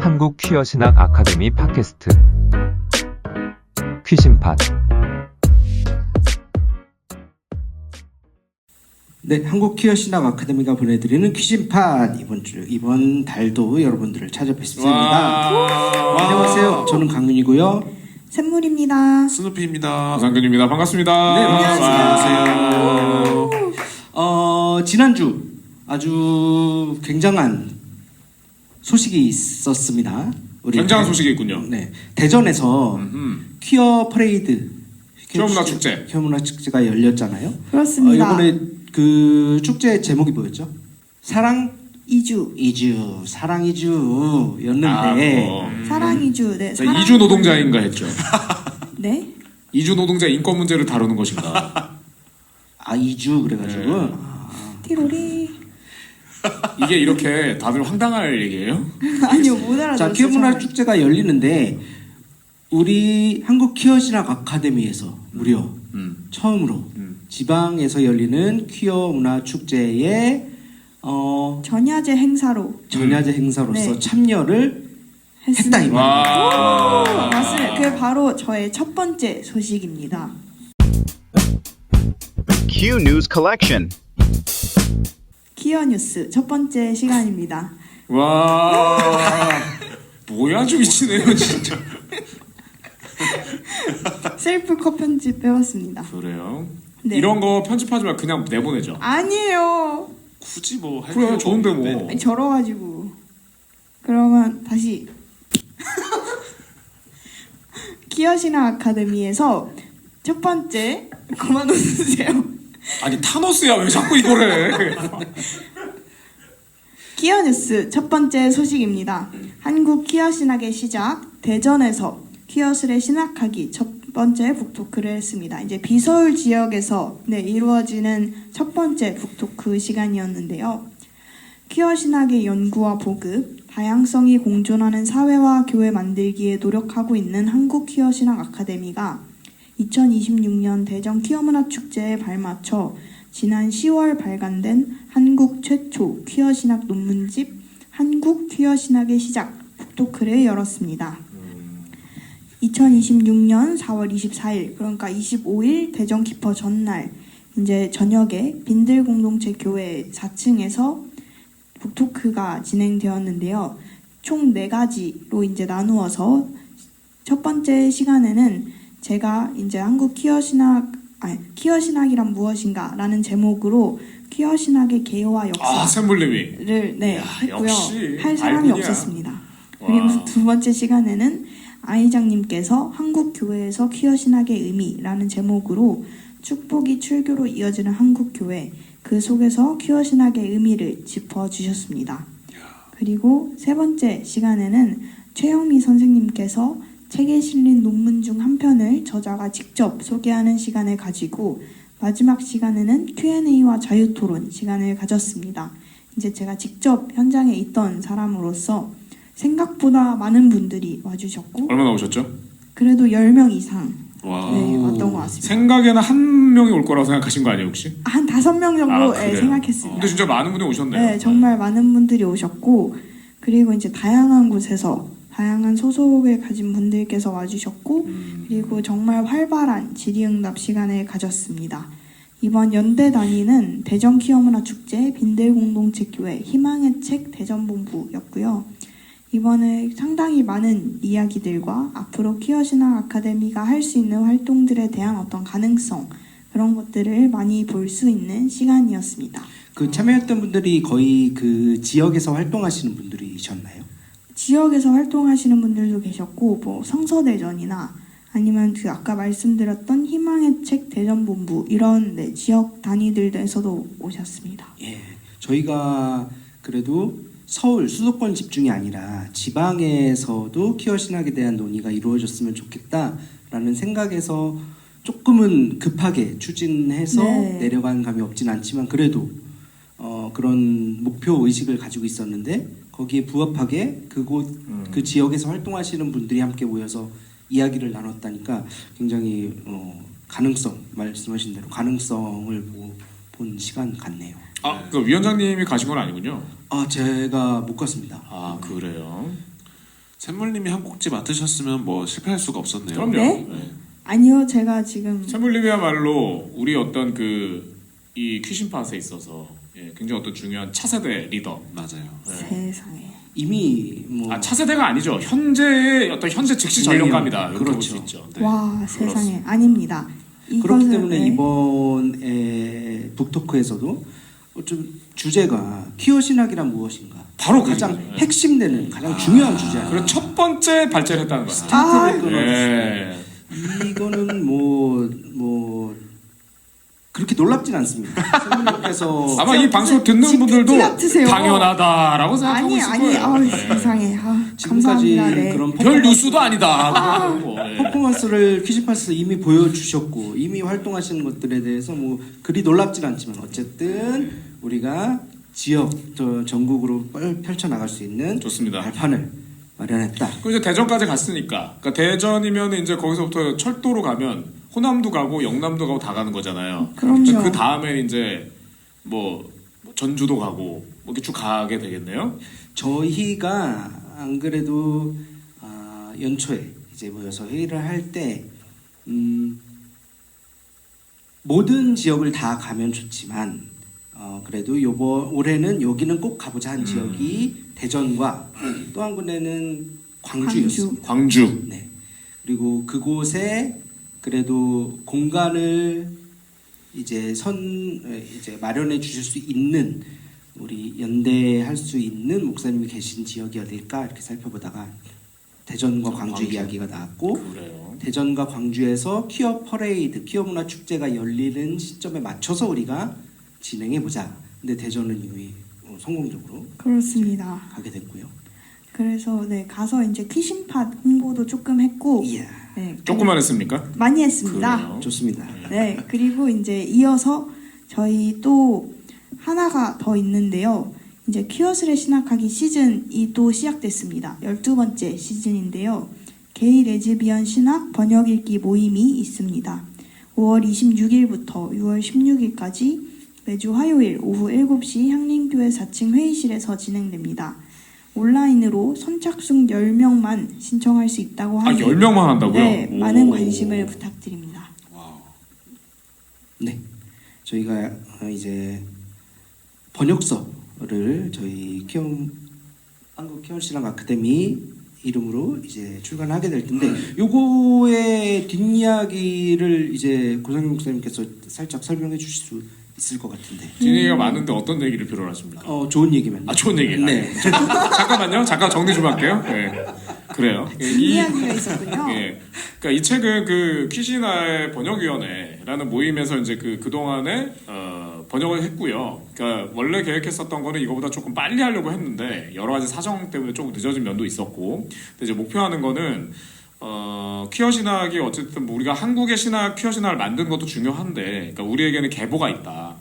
한국 퀴어 신학 아카데미 팟캐스트 퀴신팟. 네, 한국 퀴어 신학 아카데미가 보내드리는 퀴신팟 이번 달도 여러분들을 찾아뵙습니다. 안녕하세요. 저는 강윤이고요. 샘물입니다. 스누피입니다. 장균입니다. 반갑습니다. 네, 안녕하세요. 지난주 아주 굉장한 소식이 있었습니다. 굉장한 소식이 있군요. 네, 대전에서 퀴어 퍼레이드, 퀴어 문화 축제, 퀴어 문화 축제가 열렸잖아요. 그렇습니다. 이번에 그 축제 제목이 뭐였죠? 사랑 이주. 사랑 이주였는데 사랑 이주. 네. 사랑... 이주 노동자인가 했죠. 네. 이주 노동자 인권 문제를 다루는 것인가. 이주 그래가지고 네. 티로리. 이게 이렇게 다들 황당할 얘기예요? 아니요, 못 알아들었어요. 자, 퀴어 문화 축제가 열리는데 우리 한국 퀴어 신학 아카데미에서 무려 처음으로 지방에서 열리는 퀴어 문화 축제에 전야제 행사로 행사로서 네. 참여를 했습니다. 했다 이 말입니다. 오, 맞습니다. 그게 바로 저의 첫 번째 소식입니다. Q News Collection. 퀴어 뉴스 첫 번째 시간입니다. 와, 뭐야, 좀 미치네요, 진짜. 셀프 컷 편집 해봤습니다. 그래요? 네. 이런 거 편집하지 말고 그냥 내보내죠. 아니에요. 굳이 뭐 할 그래, 네. 요 좋은데 뭐. 아니, 절어가지고. 그러면 다시 퀴어 신학 아카데미에서 첫 번째 그만 웃으세요. 아니 타노스야 왜 자꾸 이거래? 퀴어 뉴스 첫 번째 소식입니다. 한국 퀴어 신학의 시작, 대전에서 퀴어슬에 신학하기 첫 번째 북토크를 했습니다. 이제 비서울 지역에서 이루어지는 첫 번째 북토크 시간이었는데요. 퀴어 신학의 연구와 보급, 다양성이 공존하는 사회와 교회 만들기에 노력하고 있는 한국 퀴어 신학 아카데미가 2026년 대전 퀴어 문화 축제에 발맞춰 지난 10월 발간된 한국 최초 퀴어 신학 논문집 한국 퀴어 신학의 시작 북토크를 열었습니다. 2026년 4월 24일, 그러니까 25일 대전 키퍼 전날 이제 저녁에 빈들 공동체 교회 4층에서 북토크가 진행되었는데요. 총 4가지로 이제 나누어서 첫 번째 시간에는 제가 이제 한국 퀴어 신학이란 무엇인가라는 제목으로 퀴어 신학의 개요와 샘물님이. 역사를 했고요. 역시 할 사람이 알군이야. 없었습니다. 와. 그리고 두 번째 시간에는 아이장님께서 한국 교회에서 퀴어 신학의 의미라는 제목으로 축복이 출교로 이어지는 한국 교회, 그 속에서 퀴어 신학의 의미를 짚어주셨습니다. 그리고 세 번째 시간에는 최영미 선생님께서 책에 실린 논문 중 한 편을 저자가 직접 소개하는 시간을 가지고 마지막 시간에는 Q&A와 자유토론 시간을 가졌습니다. 이제 제가 직접 현장에 있던 사람으로서 생각보다 많은 분들이 와주셨고 얼마나 오셨죠? 그래도 10명 이상 와. 왔던 것 같습니다. 생각에는 한 명이 올 거라고 생각하신 거 아니에요 혹시? 한 5명 정도 그래요? 생각했습니다. 근데 진짜 많은 분이 오셨네요. 네, 정말 많은 분들이 오셨고 그리고 이제 다양한 곳에서 다양한 소속을 가진 분들께서 와주셨고 그리고 정말 활발한 질의응답 시간을 가졌습니다. 이번 연대 단위는 대전 퀴어 문화 축제 빈들 공동체 교회 희망의 책 대전본부였고요. 이번에 상당히 많은 이야기들과 앞으로 퀴어 신학 아카데미가 할 수 있는 활동들에 대한 어떤 가능성 그런 것들을 많이 볼 수 있는 시간이었습니다. 그 참여했던 분들이 거의 그 지역에서 활동하시는 분들이셨나요? 지역에서 활동하시는 분들도 계셨고 뭐 성서대전이나 아니면 그 아까 말씀드렸던 희망의 책 대전본부 이런 지역 단위들에서도 오셨습니다. 예, 저희가 그래도 서울 수도권 집중이 아니라 지방에서도 퀴어 신학에 대한 논의가 이루어졌으면 좋겠다라는 생각에서 조금은 급하게 추진해서 내려간 감이 없진 않지만 그래도 그런 목표 의식을 가지고 있었는데 거기에 부합하게 그 지역에서 활동하시는 분들이 함께 모여서 이야기를 나눴다니까 굉장히 말씀하신 대로 가능성을 본 시간 같네요. 그 위원장님이 가신 건 아니군요. 제가 못 갔습니다. 그래요. 샘물님이 한 곡지 맡으셨으면 뭐 실패할 수가 없었네요. 그럼요. 네? 아니요, 제가 지금 샘물님이야말로 우리 어떤 이 퀴신팟에 있어서 굉장히 어떤 중요한 차세대 리더. 맞아요. 세상에. 이미 뭐 차세대가 아니죠. 현재 즉시 전력감이다. 이렇게 볼 수 그렇죠. 있죠. 네. 와, 세상에. 아닙니다. 그렇기 이것은, 때문에 네. 이번에 북토크에서도 좀 주제가 퀴어 신학이란 무엇인가 바로 그 가장 얘기죠. 핵심되는 가장 중요한 주제야. 그리고 첫 번째 발제를 했다는 거야. 아, 예. 이거는 뭐 그렇게 놀랍진 않습니다. 선생님께서 아마 이 방송 듣는 지금 분들도 피 같으세요. 당연하다라고 생각하고 아니, 있을 아니, 거예요. 아우, 네. 세상에. 지금까지 감사합니다. 네. 그런 별 뉴스도 아니다. 네. 퍼포먼스를 퀴즈파스에서 이미 보여주셨고 이미 활동하시는 것들에 대해서 뭐 그리 놀랍진 않지만 어쨌든 우리가 지역 전국으로 펼쳐 나갈 수 있는 좋습니다. 발판을 마련했다. 그럼 이제 대전까지 갔으니까, 그러니까 대전이면 이제 거기서부터 철도로 가면 호남도 가고 영남도 가고 다 가는 거잖아요. 그럼요. 그 다음에 이제 뭐 전주도 가고 뭐 이렇게 쭉 가게 되겠네요. 저희가 안 그래도 연초에 이제 모여서 회의를 할 때 모든 지역을 다 가면 좋지만 그래도 올해는 여기는 꼭 가보자 한 지역이 대전과 또 한 군데는 광주였습니다. 광주. 네. 그리고 그곳에 그래도 공간을 이제 마련해 주실 수 있는 우리 연대할 수 있는 목사님이 계신 지역이 어딜까 이렇게 살펴보다가 대전과 광주 이야기가 나왔고 그래요. 대전과 광주에서 퀴어 퍼레이드, 퀴어 문화 축제가 열리는 시점에 맞춰서 우리가 진행해 보자. 근데 대전은 이미 성공적으로 그렇습니다. 가게 됐고요. 그래서 네, 가서 이제 퀴신팟 홍보도 조금 했고 이야, 네, 조금만 했습니까? 많이 했습니다. 그래요. 좋습니다. 네, 그리고 이제 이어서 저희 또 하나가 더 있는데요. 이제 퀴어스를 신학하기 시즌이 또 시작됐습니다. 12번째 시즌인데요. 게이 레즈비언 신학 번역 읽기 모임이 있습니다. 5월 26일부터 6월 16일까지 매주 화요일 오후 7시 향림교회 4층 회의실에서 진행됩니다. 온라인으로 선착순 10명만 신청할 수 있다고 하니 10명만 한다고요? 네, 오. 많은 관심을 부탁드립니다. 네, 저희가 이제 번역서를 저희 한국 퀴어신학 아카데미 이름으로 이제 출간하게 될 텐데 요거의 뒷이야기를 이제 고상희 목사님께서 살짝 설명해 주실 수 있을 것 같은데. 진행이가 많은데 어떤 얘기를 필요로 하십니까? 좋은 얘기면. 좋은 얘기. 네. 잠깐만요. 잠깐 정리 좀 할게요. 네. 그래요. 이야기가 있었군요. 예. 그러니까 이 책은 그 퀴시나의 번역위원회라는 모임에서 이제 그동안에 번역을 했고요. 그러니까 원래 계획했었던 거는 이거보다 조금 빨리 하려고 했는데 여러 가지 사정 때문에 조금 늦어진 면도 있었고, 근데 이제 목표하는 거는 퀴어 신학이 어쨌든 뭐 우리가 한국의 퀴어 신학을 만든 것도 중요한데, 그러니까 우리에게는 계보가 있다.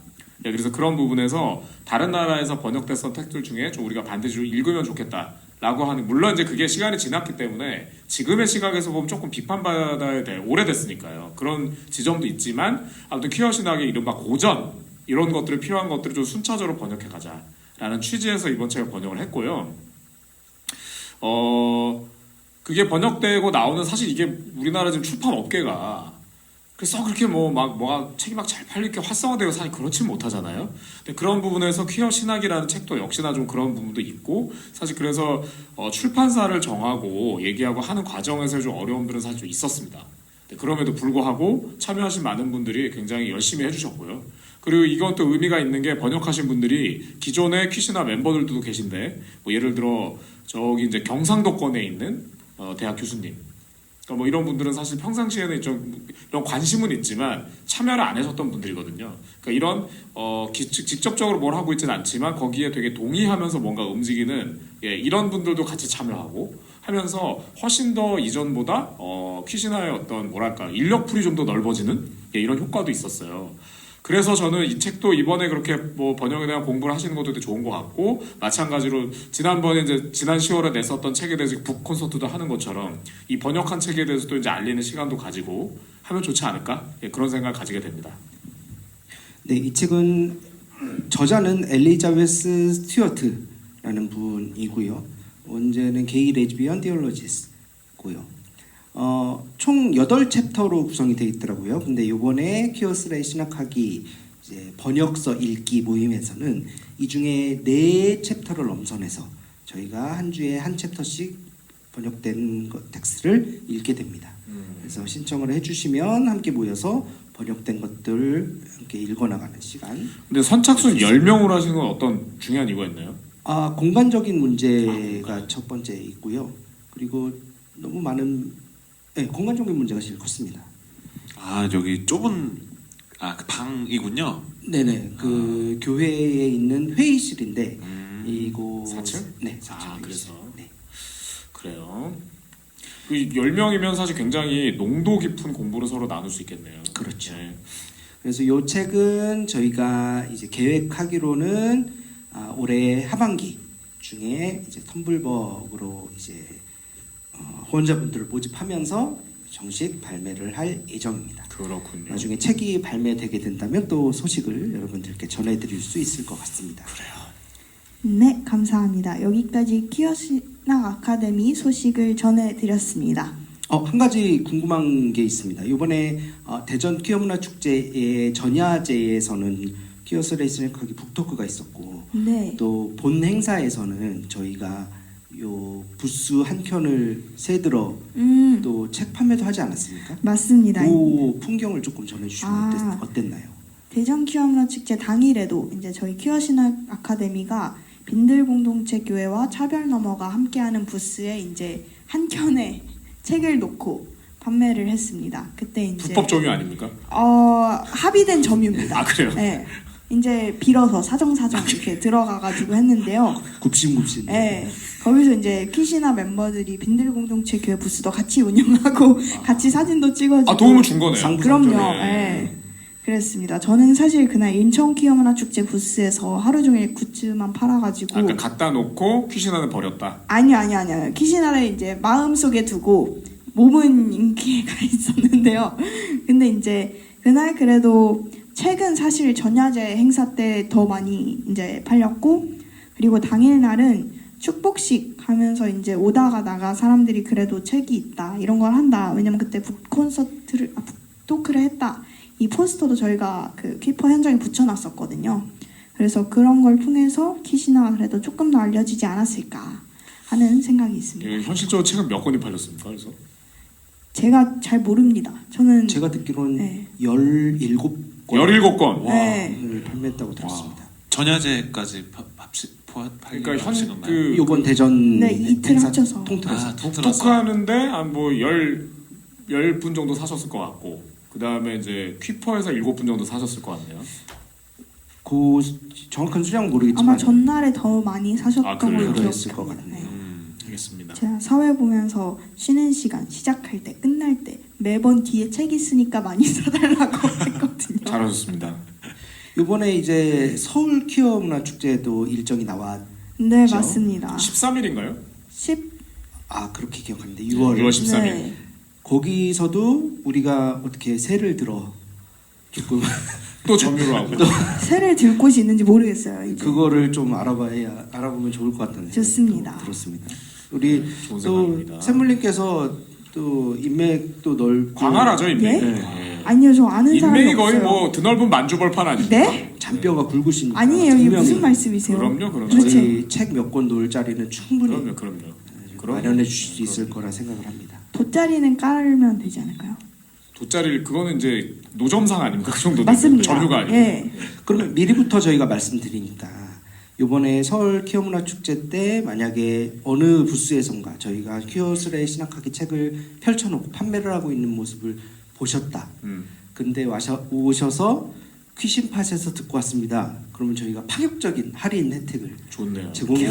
예, 그래서 그런 부분에서 다른 나라에서 번역됐던 책들 중에 좀 우리가 반드시 읽으면 좋겠다라고 하는, 물론 이제 그게 시간이 지났기 때문에 지금의 시각에서 보면 조금 비판받아야 될, 오래됐으니까요. 그런 지점도 있지만 아무튼 퀴어 신학의 이른바 고전 이런 것들이 필요한 것들을 좀 순차적으로 번역해 가자라는 취지에서 이번 책을 번역을 했고요. 그게 번역되고 나오는, 사실 이게 우리나라 지금 출판 업계가 그래서 그렇게 뭐가 책이 막 잘 팔릴 게 활성화되고 사실 그렇지 못하잖아요. 근데 그런 부분에서 퀴어 신학이라는 책도 역시나 좀 그런 부분도 있고, 사실 그래서 출판사를 정하고 얘기하고 하는 과정에서 좀 어려움들은 사실 좀 있었습니다. 근데 그럼에도 불구하고 참여하신 많은 분들이 굉장히 열심히 해주셨고요. 그리고 이건 또 의미가 있는 게 번역하신 분들이 기존의 퀴시나 멤버들도 계신데, 뭐 예를 들어 저기 이제 경상도권에 있는 대학 교수님, 그러니까 뭐 이런 분들은 사실 평상시에는 좀 이런 관심은 있지만 참여를 안 하셨던 분들이거든요. 그러니까 이런 직접적으로 뭘 하고 있지는 않지만 거기에 되게 동의하면서 뭔가 움직이는, 이런 분들도 같이 참여하고 하면서 훨씬 더 이전보다 퀴시나의 어떤 뭐랄까 인력풀이 좀 더 넓어지는 이런 효과도 있었어요. 그래서 저는 이 책도 이번에 그렇게 뭐 번역에 대한 공부를 하시는 것도 되게 좋은 것 같고, 마찬가지로 지난번에 이제 지난 10월에 냈었던 책에 대해서 북 콘서트도 하는 것처럼 이 번역한 책에 대해서 또 이제 알리는 시간도 가지고 하면 좋지 않을까? 그런 생각을 가지게 됩니다. 네, 이 책은 저자는 엘리자베스 스튜어트라는 분이고요. 원제는 게이 레즈비언 디올로지스고요. 총 8챕터로 구성이 되어 있더라고요. 근데 요번에 퀴어스라의 신학하기 이제 번역서 읽기 모임에서는 이 중에 4챕터를 엄선해서 저희가 한 주에 한 챕터씩 번역된 텍스트를 읽게 됩니다. 그래서 신청을 해주시면 함께 모여서 번역된 것들을 함께 읽어나가는 시간. 근데 선착순 10명으로 하시는 건 어떤 중요한 이유가 있나요? 공간적인 문제가 첫 번째 있고요. 그리고 너무 많은 공간적인 문제가 제일 컸습니다. 아 여기 좁은 그 방이군요. 네네. 그 교회에 있는 회의실인데 이곳 4층? 네, 4층. 그래서 네. 그래요. 그 10명이면 사실 굉장히 농도 깊은 공부를 서로 나눌 수 있겠네요. 그렇죠. 네. 그래서 이 책은 저희가 이제 계획하기로는 올해 하반기 중에 이제 텀블벅으로 이제 후원자분들을 모집하면서 정식 발매를 할 예정입니다. 그렇군요. 나중에 책이 발매되게 된다면 또 소식을 여러분들께 전해드릴 수 있을 것 같습니다. 네, 감사합니다. 여기까지 퀴어신학 아카데미 소식을 전해드렸습니다. 한 가지 궁금한 게 있습니다. 이번에 대전 퀴어문화 축제의 전야제에서는 퀴어스레이 신학하기 북토크가 있었고 네. 또 본 행사에서는 저희가 요 부스 한 켠을 새들어 또 책 판매도 하지 않았습니까? 맞습니다. 그 풍경을 조금 전해주시면 어땠나요? 대전 퀴어문화 축제 당일에도 이제 저희 퀴어신학 아카데미가 빈들 공동체 교회와 차별 너머가 함께하는 부스에 이제 한 켠에 책을 놓고 판매를 했습니다. 그때 이제 불법 점유 아닙니까? 합의된 점유입니다. 아, 그래요? 네. 이제 빌어서 사정 이렇게 들어가가지고 했는데요. 굽신굽신. 네. 거기서 이제 퀴시나 멤버들이 빈들 공동체 교회 부스도 같이 운영하고 같이 사진도 찍어주고. 도움을 준 거네요. 그럼요. 상부상조네. 네. 그랬습니다. 저는 사실 그날 인천 퀴어문화 축제 부스에서 하루 종일 굿즈만 팔아가지고. 그러니까 갖다 놓고 퀴시나는 버렸다. 아니요. 퀴시나를 이제 마음속에 두고 몸은 인기가 있었는데요. 근데 이제 그날 그래도 책은 사실 전야제 행사 때 더 많이 이제 팔렸고, 그리고 당일날은 축복식 하면서 이제 오다가 나가 사람들이 그래도 책이 있다 이런 걸 한다. 왜냐면 그때 북토크를 했다. 이 포스터도 저희가 그 키퍼 현장에 붙여놨었거든요. 그래서 그런 걸 통해서 퀴시나가 그래도 조금 더 알려지지 않았을까 하는 생각이 있습니다. 현실적으로 책은 몇 권이 팔렸습니까? 그래서 제가 잘 모릅니다. 저는 제가 듣기로는 네. 17권 17권. 네. 을 판매했다고 들었습니다. 전야제까지 그러니까 하신 건가요? 그 요번 대전 네, 이틀 행사 합쳐서. 통틀어서 통틀어서. 토크하는데 한 뭐 10분 정도 사셨을 것 같고, 그 다음에 이제 퀴퍼에서 7분 정도 사셨을 것 같네요. 그 정확한 수량은 모르겠지만 아마 전날에 더 많이 사셨던 그래요? 걸로 그랬을 것 기억합니다. 같네요. 알겠습니다. 제가 사회 보면서 쉬는 시간, 시작할 때, 끝날 때 매번 뒤에 책 있으니까 많이 사달라고 했거든요. 잘하셨습니다. 이번에 이제 서울 퀴어 문화 축제도 일정이 나왔. 네, 그렇죠? 맞습니다. 13일인가요? 10 그렇게 기억하는데 6월 13일. 네. 거기서도 우리가 어떻게 새를 들어 조금 또 점유를 하고. 새를 들 곳이 있는지 모르겠어요. 이제. 그거를 좀 알아보면 좋을 것 같다는 좋습니다. 생각이 들었습니다. 우리 좋은 또 생각입니다. 샘물님께서 또 인맥도 넓고 광활하죠, 인맥. 네? 네. 아니요, 저 아는 사람이 인맥이 거의 없어요. 뭐 드넓은 만주벌판 아닙니까? 네? 잔뼈가 굵으시니까 아니에요. 이게 분명히 무슨 말씀이세요? 그럼요. 그렇죠. 저희 책 몇 권 놓을 자리는 충분히 그럼요. 마련해 주실 수 있을 거라 생각을 합니다. 돗자리는 깔면 되지 않을까요? 돗자리 그거는 이제 노점상 아닙니까? 그 정도 맞습니다. 점유가 아니고. 예. 그러면 미리부터 저희가 말씀드리니까 이번에 서울 퀴어문화 축제 때 만약에 어느 부스에선가 저희가 퀴어스레이 신학하기 책을 펼쳐놓고 판매를 하고 있는 모습을 보셨다. 근데 오셔서 퀴신팟에서 듣고 왔습니다. 그러면 저희가 파격적인 할인 혜택을 좋네요. 제공해.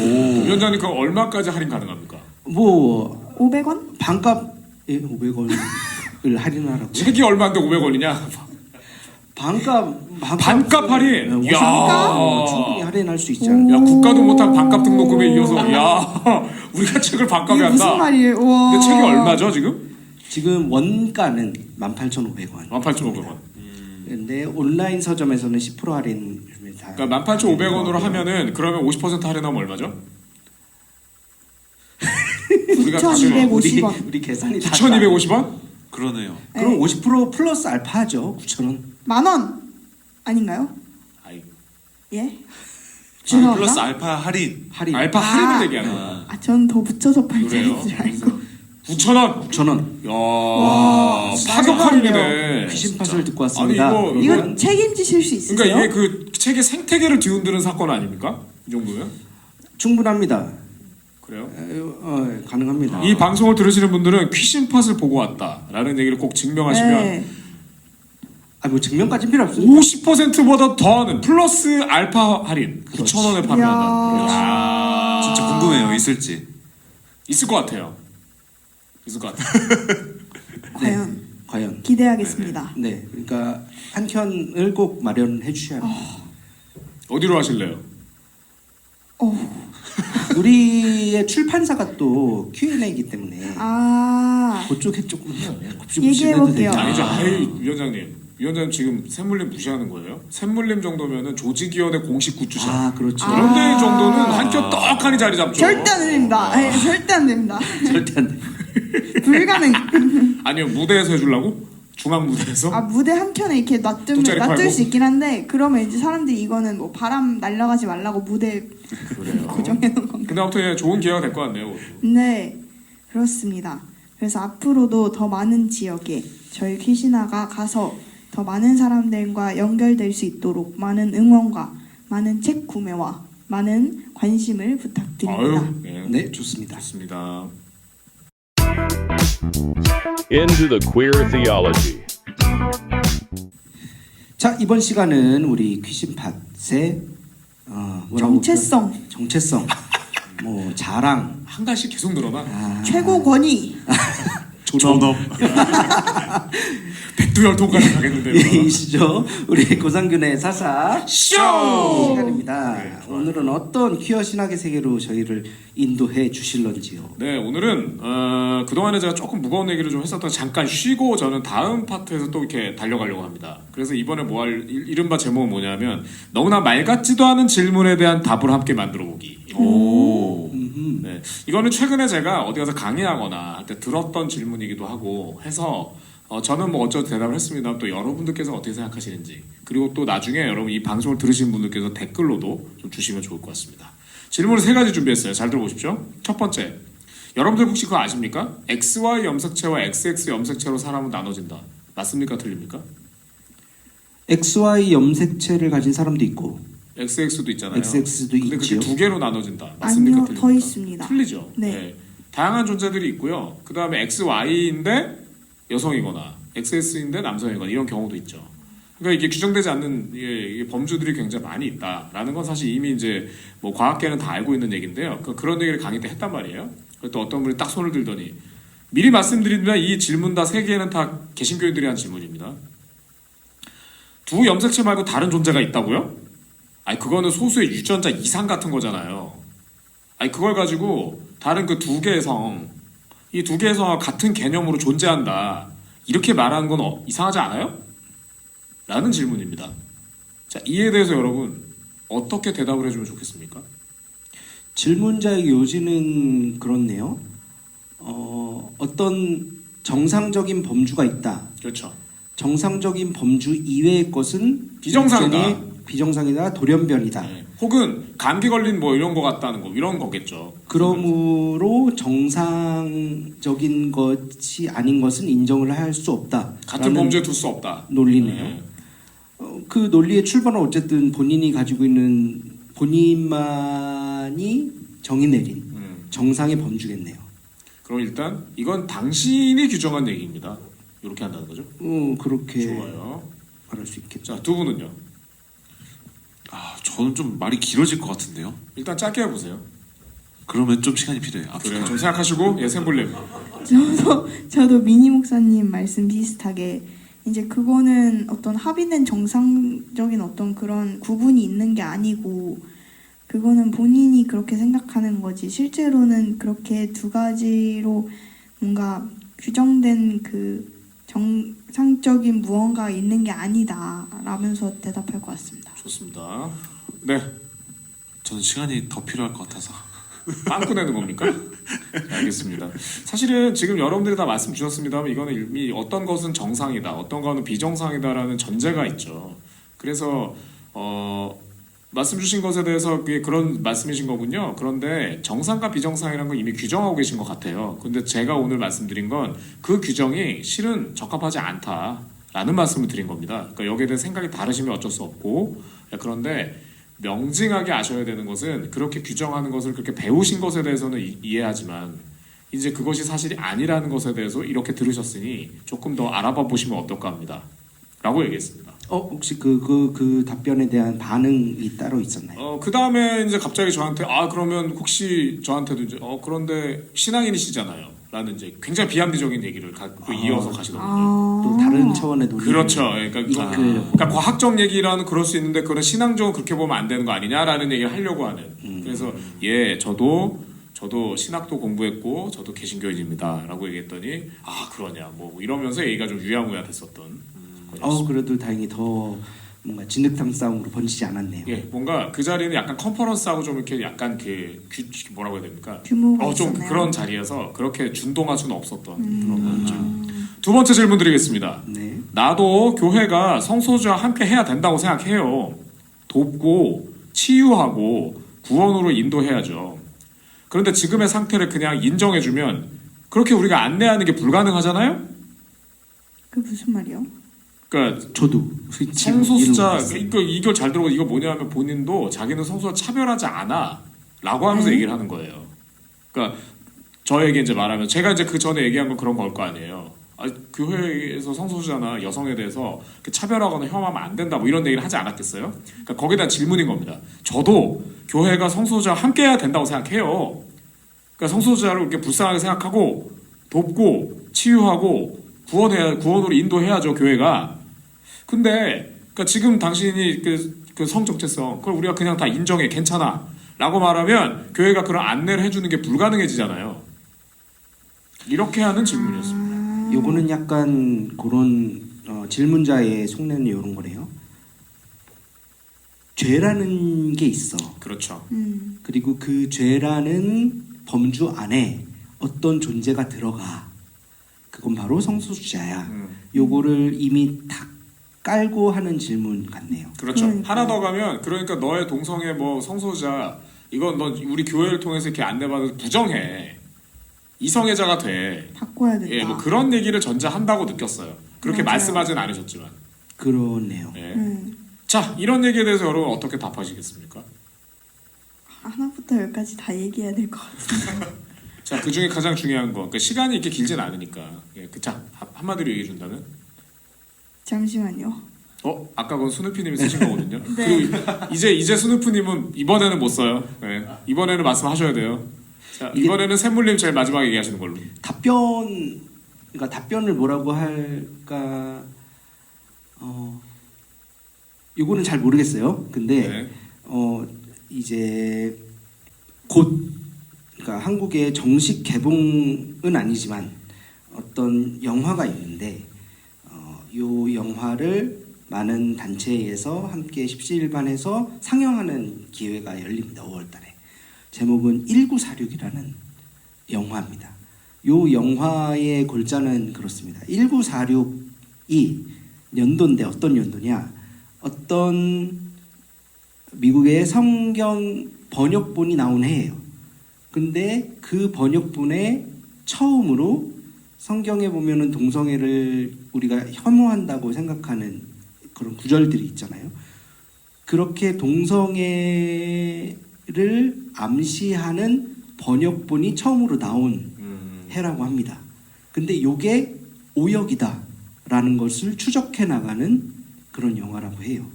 위원장님 그 얼마까지 할인 가능합니까? 뭐 500원? 반값에 500원을 할인하라고. 책이 얼마인데 500원이냐? 반값 할인. 네, 야. 오시면 충분히 할인할 수 있지 않을까. 야, 국가도 못한 반값 등록금에 이어서 야 우리가 책을 반값에 이게 한다. 무슨 말이에요? 와. 근데 책이 얼마죠 지금? 지금 원가는 18,500원. 18,500원. 근데 온라인 서점에서는 10% 할인을 다. 그러니까 18,500원으로 하면은 그러면 50% 할인하면 얼마죠? 우리가 다들 9,250원. 우리 계산이 다 9,250원? 그러네요. 그럼 50% 플러스 알파죠. 9,000원. 만원 아닌가요? 아이, 예? 아, 죄송합니다. 플러스 알파 할인. 할인. 알파 할인을 얘기하는 거야. 전 더 붙여서 그래요? 팔자인 줄 알고. 9,000원. 9,000원. 야, 사격 할인이네. 귀신팟을 듣고 왔습니다. 아니, 이거- 이거 책임지실 수 있으세요? 그러니까 이게 그 책의 생태계를 뒤흔드는 사건 아닙니까? 이 정도면? 충분합니다. 그래요? 가능합니다. 이 방송을 들으시는 분들은 퀴신팟을 보고 왔다라는 얘기를 꼭 증명하시면 네. 뭐 증명까지 필요 없습니다. 50%보다 더하는 플러스 알파 할인 9,000원에 판매한다. 이야. 진짜 궁금해요. 있을지. 있을 것 같아요. 있을 것 같아요. 과연 과연. 기대하겠습니다. 네, 그러니까 한 켠을 꼭 마련해 주셔야 합니다. 어디로 하실래요? 우리의 출판사가 또 Q&A이기 때문에 아, 그쪽에 조금 얘기해볼게요. 아니죠. 아이, 위원장님 지금 샘물림 무시하는 거예요? 샘물림 정도면은 조직위원회 공식 굿즈샵. 아, 그렇죠. 그런 데 정도는 한껏 떡하니 자리 잡죠. 절대 안 됩니다. 네, 절대 안 됩니다. 절대 안 돼. 불가능. 아니요, 무대에서 해주려고? 중앙 무대에서? 아, 무대 한 켠에 이렇게 돗자리 놔둘 팔고? 수 있긴 한데 그러면 이제 사람들이 이거는 뭐 바람 날아가지 말라고 무대 그래요. 고정해놓은 건가? 근데 아무튼 예, 좋은 기회가 될 것 같네요. 네, 그렇습니다. 그래서 앞으로도 더 많은 지역에 저희 퀴시나가 가서 더 많은 사람들과 연결될 수 있도록 많은 응원과 많은 책 구매와 많은 관심을 부탁드립니다. 아유, 예. 네, 좋습니다. 좋습니다. Into the queer theology. 자, 이번 시간은 우리 퀴신팟의 뭐라고 정체성, 볼까요? 정체성, 뭐 자랑, 한 가지 계속 늘어나. 최고 권위, 존엄. 백두열통까지 가겠는데요. 이시죠. 우리 고상균의 사사 쇼! 시간입니다. 네, 좋아요. 오늘은 어떤 퀴어 신학의 세계로 저희를 인도해 주실런지요. 네, 오늘은 그동안에 제가 조금 무거운 얘기를 좀 했었던 잠깐 쉬고 저는 다음 파트에서 또 이렇게 달려가려고 합니다. 그래서 이번에 뭐 할 이른바 제목은 뭐냐면 너무나 말 같지도 않은 질문에 대한 답을 함께 만들어 보기. 오. 네, 이거는 최근에 제가 어디 가서 강의하거나 할 때 들었던 질문이기도 하고 해서 저는 뭐 어쩌고 대답을 했습니다. 또 여러분들께서 어떻게 생각하시는지 그리고 또 나중에 여러분 이 방송을 들으신 분들께서 댓글로도 좀 주시면 좋을 것 같습니다. 질문을 3가지 준비했어요. 잘 들어보십시오. 첫 번째, 여러분들 혹시 그거 아십니까? XY 염색체와 XX 염색체로 사람은 나눠진다. 맞습니까? 틀립니까? XY 염색체를 가진 사람도 있고 XX도 있잖아요. XX도 근데 그게 있지요. 2개로 나눠진다. 맞습니까? 아니요, 틀립니까? 더 있습니다. 틀리죠. 네. 다양한 존재들이 있고요. 그 다음에 XY인데 여성이거나 XS인데 남성이거나 이런 경우도 있죠. 그러니까 이게 규정되지 않는 이게 범주들이 굉장히 많이 있다라는 건 사실 이미 이제 뭐 과학계는 다 알고 있는 얘기인데요. 그런 얘기를 강의 때 했단 말이에요. 그리고 또 어떤 분이 딱 손을 들더니 미리 말씀드립니다. 이 질문 다 3개는 다 개신교인들이 한 질문입니다. 두 염색체 말고 다른 존재가 있다고요? 아니 그거는 소수의 유전자 이상 같은 거잖아요. 아니 그걸 가지고 다른 그 2개의 성, 이 2개의 성과 같은 개념으로 존재한다. 이렇게 말하는 건 이상하지 않아요? 라는 질문입니다. 자, 이에 대해서 여러분 어떻게 대답을 해주면 좋겠습니까? 질문자의 요지는 그렇네요. 어떤 정상적인 범주가 있다. 그렇죠. 정상적인 범주 이외의 것은 비정상이다. 일종의 비정상이다, 돌연변이다. 네. 혹은 감기 걸린 뭐 이런 거 같다는 거 이런 거겠죠. 그러므로 정상적인 것이 아닌 것은 인정을 할 수 없다. 같은 범주에 둘 수 없다. 논리네요. 네. 그 논리의 출발은 어쨌든 본인이 가지고 있는 본인만이 정의 내린 정상의 범주겠네요. 그럼 일단 이건 당신이 규정한 얘기입니다. 이렇게 한다는 거죠. 그렇게 좋아요. 말할 수 있겠죠. 자, 2분은요. 아, 저는 좀 말이 길어질 것 같은데요. 일단 짧게 해보세요. 그러면 좀 시간이 필요해요. 그래요. 좀 생각하시고 예, 샘블렘. 저도 미니 목사님 말씀 비슷하게 이제 그거는 어떤 합의된 정상적인 어떤 그런 구분이 있는 게 아니고 그거는 본인이 그렇게 생각하는 거지 실제로는 그렇게 2가지로 뭔가 규정된 그 정상적인 무언가 있는 게 아니다 라면서 대답할 것 같습니다. 좋습니다. 네. 저는 시간이 더 필요할 것 같아서. 빵꾸 내는 겁니까? 자, 알겠습니다. 사실은 지금 여러분들이 다 말씀 주셨습니다만 이거는 이미 어떤 것은 정상이다, 어떤 것은 비정상이다라는 전제가 있죠. 그래서 말씀 주신 것에 대해서 그게 그런 말씀이신 거군요. 그런데 정상과 비정상이라는 걸 이미 규정하고 계신 것 같아요. 근데 제가 오늘 말씀드린 건 그 규정이 실은 적합하지 않다라는 말씀을 드린 겁니다. 그러니까 여기에 대해 생각이 다르시면 어쩔 수 없고, 그런데 명징하게 아셔야 되는 것은 그렇게 규정하는 것을 그렇게 배우신 것에 대해서는 이해하지만 이제 그것이 사실이 아니라는 것에 대해서 이렇게 들으셨으니 조금 더 알아봐 보시면 어떨까 합니다. 라고 얘기했습니다. 혹시 그 답변에 대한 반응이 따로 있었나요? 그 다음에 이제 갑자기 저한테 그러면 혹시 저한테도 이제 그런데 신앙인이시잖아요. 라는 이제 굉장히 비합리적인 얘기를 또 이어서 가시더군요. 또 다른 차원의 논의. 그렇죠. 그러니까 과학적 얘기라는 그럴 수 있는데 그런 신앙적으로 그렇게 보면 안 되는 거 아니냐라는 얘기를 하려고 하는. 그래서 저도 신학도 공부했고 저도 개신교인입니다라고 얘기했더니 그러냐 뭐 이러면서 얘기가 좀 유야무야 됐었던. 그래도 다행히 더 뭔가 진흙탕 싸움으로 번지지 않았네요. 예, 뭔가 그 자리는 약간 컨퍼런스하고 좀 이렇게 약간 뭐라고 해야 됩니까? 규모가 좀 있었네요. 그런 자리여서 그렇게 준동할 수는 없었던 그런 거죠. 두 번째 질문 드리겠습니다. 네. 나도 교회가 성소수자와 함께 해야 된다고 생각해요. 돕고 치유하고 구원으로 인도해야죠. 그런데 지금의 상태를 그냥 인정해주면 그렇게 우리가 안내하는 게 불가능하잖아요? 그 무슨 말이요? 그러니까 저도 성소수자 이걸 잘 들어보 이거 뭐냐면 본인도 자기는 성소수자 차별하지 않아 라고 하면서 얘기를 하는 거예요. 그러니까 저에게 이제 말하면 제가 이제 그 전에 얘기한 건 그런 걸 거 아니에요. 교회에서 성소수자나 여성에 대해서 차별하거나 혐오하면 안 된다 뭐 이런 얘기를 하지 않았겠어요? 그러니까 거기에 대한 질문인 겁니다. 저도 교회가 성소수자와 함께 해야 된다고 생각해요. 그러니까 성소수자를 이렇게 불쌍하게 생각하고 돕고 치유하고 구원으로 인도해야죠 교회가. 근데 그러니까 지금 당신이 그 성정체성 그걸 우리가 그냥 다 인정해 괜찮아 라고 말하면 교회가 그런 안내를 해주는 게 불가능해지잖아요. 이렇게 하는 질문이었습니다. 요거는 약간 그런 질문자의 속내는 이런 거네요. 죄라는 게 있어. 그렇죠. 그리고 그 죄라는 범주 안에 어떤 존재가 들어가. 그건 바로 성소수자야. 요거를 이미 다 깔고 하는 질문 같네요. 그렇죠. 하나 더 가면 그러니까 너의 동성애 뭐 성소수자 이건 너 우리 교회를 통해서 이렇게 안내받아서 부정해. 이성애자가 돼. 바꿔야 된다. 예, 뭐 그런 얘기를 전제한다고 느꼈어요. 그렇게 맞아요. 말씀하진 않으셨지만. 그러네요. 예. 자, 이런 얘기에 대해서 여러분 어떻게 답하시겠습니까? 하나부터 열까지 다 얘기해야 될 것 같은데. 자, 그 중에 가장 중요한 거, 그러니까 시간이 이렇게 길진 않으니까. 예, 자, 한마디로 얘기해 준다면? 잠시만요. 아까 그건 스누피님이 쓰신 거거든요. 네. 그리고 이제 스누프님은 이번에는 못 써요. 예, 이번에는 말씀하셔야 돼요. 자, 이번에는 샘물님 제일 마지막에 얘기하시는 걸로. 그러니까 답변을 뭐라고 할까? 요거는 잘 모르겠어요. 근데 네. 이제 곧 그러니까 한국의 정식 개봉은 아니지만 어떤 영화가 있는데 요 영화를 많은 단체에서 함께 십시일반해서 상영하는 기회가 열립니다. 5월달에. 제목은 1946이라는 영화입니다. 요 영화의 골자는 그렇습니다. 1946이 연도인데 어떤 연도냐? 어떤 미국의 성경 번역본이 나온 해예요. 근데 그 번역본에 처음으로 성경에 보면은 동성애를 우리가 혐오한다고 생각하는 그런 구절들이 있잖아요. 그렇게 동성애를 암시하는 번역본이 처음으로 나온 해라고 합니다. 근데 요게 오역이다라는 것을 추적해 나가는 그런 영화라고 해요.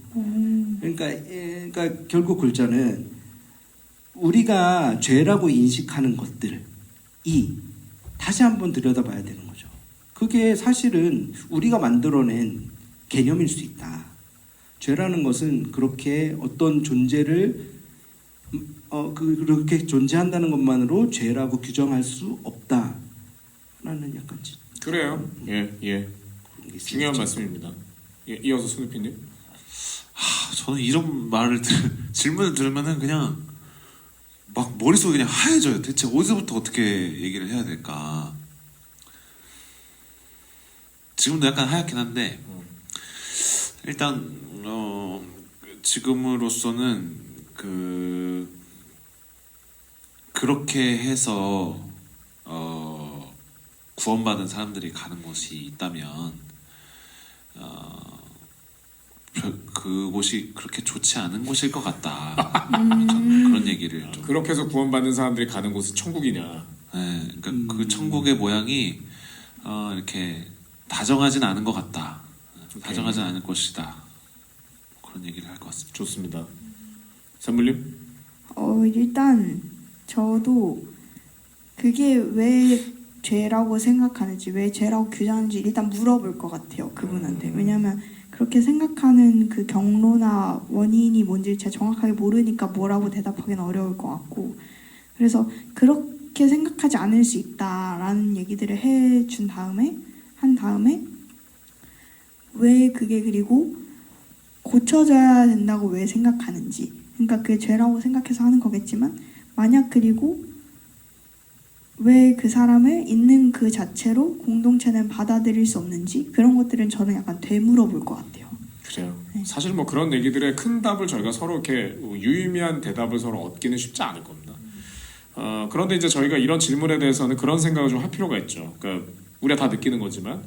그러니까 결국 골자는 우리가 죄라고 인식하는 것들이 다시 한번 들여다봐야 되는 거죠. 그게 사실은 우리가 만들어낸 개념일 수 있다. 죄라는 것은 그렇게 어떤 존재를 그렇게 존재한다는 것만으로 죄라고 규정할 수 없다라는 약간 그래요. 예. 그런 게 중요한 있었죠. 말씀입니다. 예, 이어서 스누피님. 저는 이런 질문을 들으면은 그냥 막 머릿속이 그냥 하얘져요. 대체 어디서부터 어떻게 얘기를 해야 될까? 지금도 약간 하얗긴 한데 일단 지금으로서는 그렇게 해서 구원받은 사람들이 가는 곳이 있다면 그곳이 그렇게 좋지 않은 곳일 것 같다. 저는 그런 얘기를 좀. 그렇게 해서 구원받는 사람들이 가는 곳은 천국이냐? 네, 그러니까 그 천국의 모양이 이렇게 다정하진 않은 것 같다. 다정하진 않을 것이다. 그런 얘기를 할 것 같습니다. 좋습니다. 선물님? 일단 저도 그게 왜 죄라고 생각하는지, 왜 죄라고 규정하는지 일단 물어볼 것 같아요, 그분한테. 왜냐면 그렇게 생각하는 그 경로나 원인이 뭔지 제가 정확하게 모르니까 뭐라고 대답하기는 어려울 것 같고, 그래서 그렇게 생각하지 않을 수 있다라는 얘기들을 한 다음에 왜 그게, 그리고 고쳐져야 된다고 왜 생각하는지, 그러니까 그게 죄라고 생각해서 하는 거겠지만, 만약 그리고 왜 그 사람을 있는 그 자체로 공동체는 받아들일 수 없는지, 그런 것들은 저는 약간 되물어볼 것 같아요. 그래요. 네. 사실 뭐 그런 얘기들의 큰 답을 저희가 서로 이렇게 유의미한 대답을 서로 얻기는 쉽지 않을 겁니다. 그런데 이제 저희가 이런 질문에 대해서는 그런 생각을 좀 할 필요가 있죠. 그러니까 우리가 다 느끼는 거지만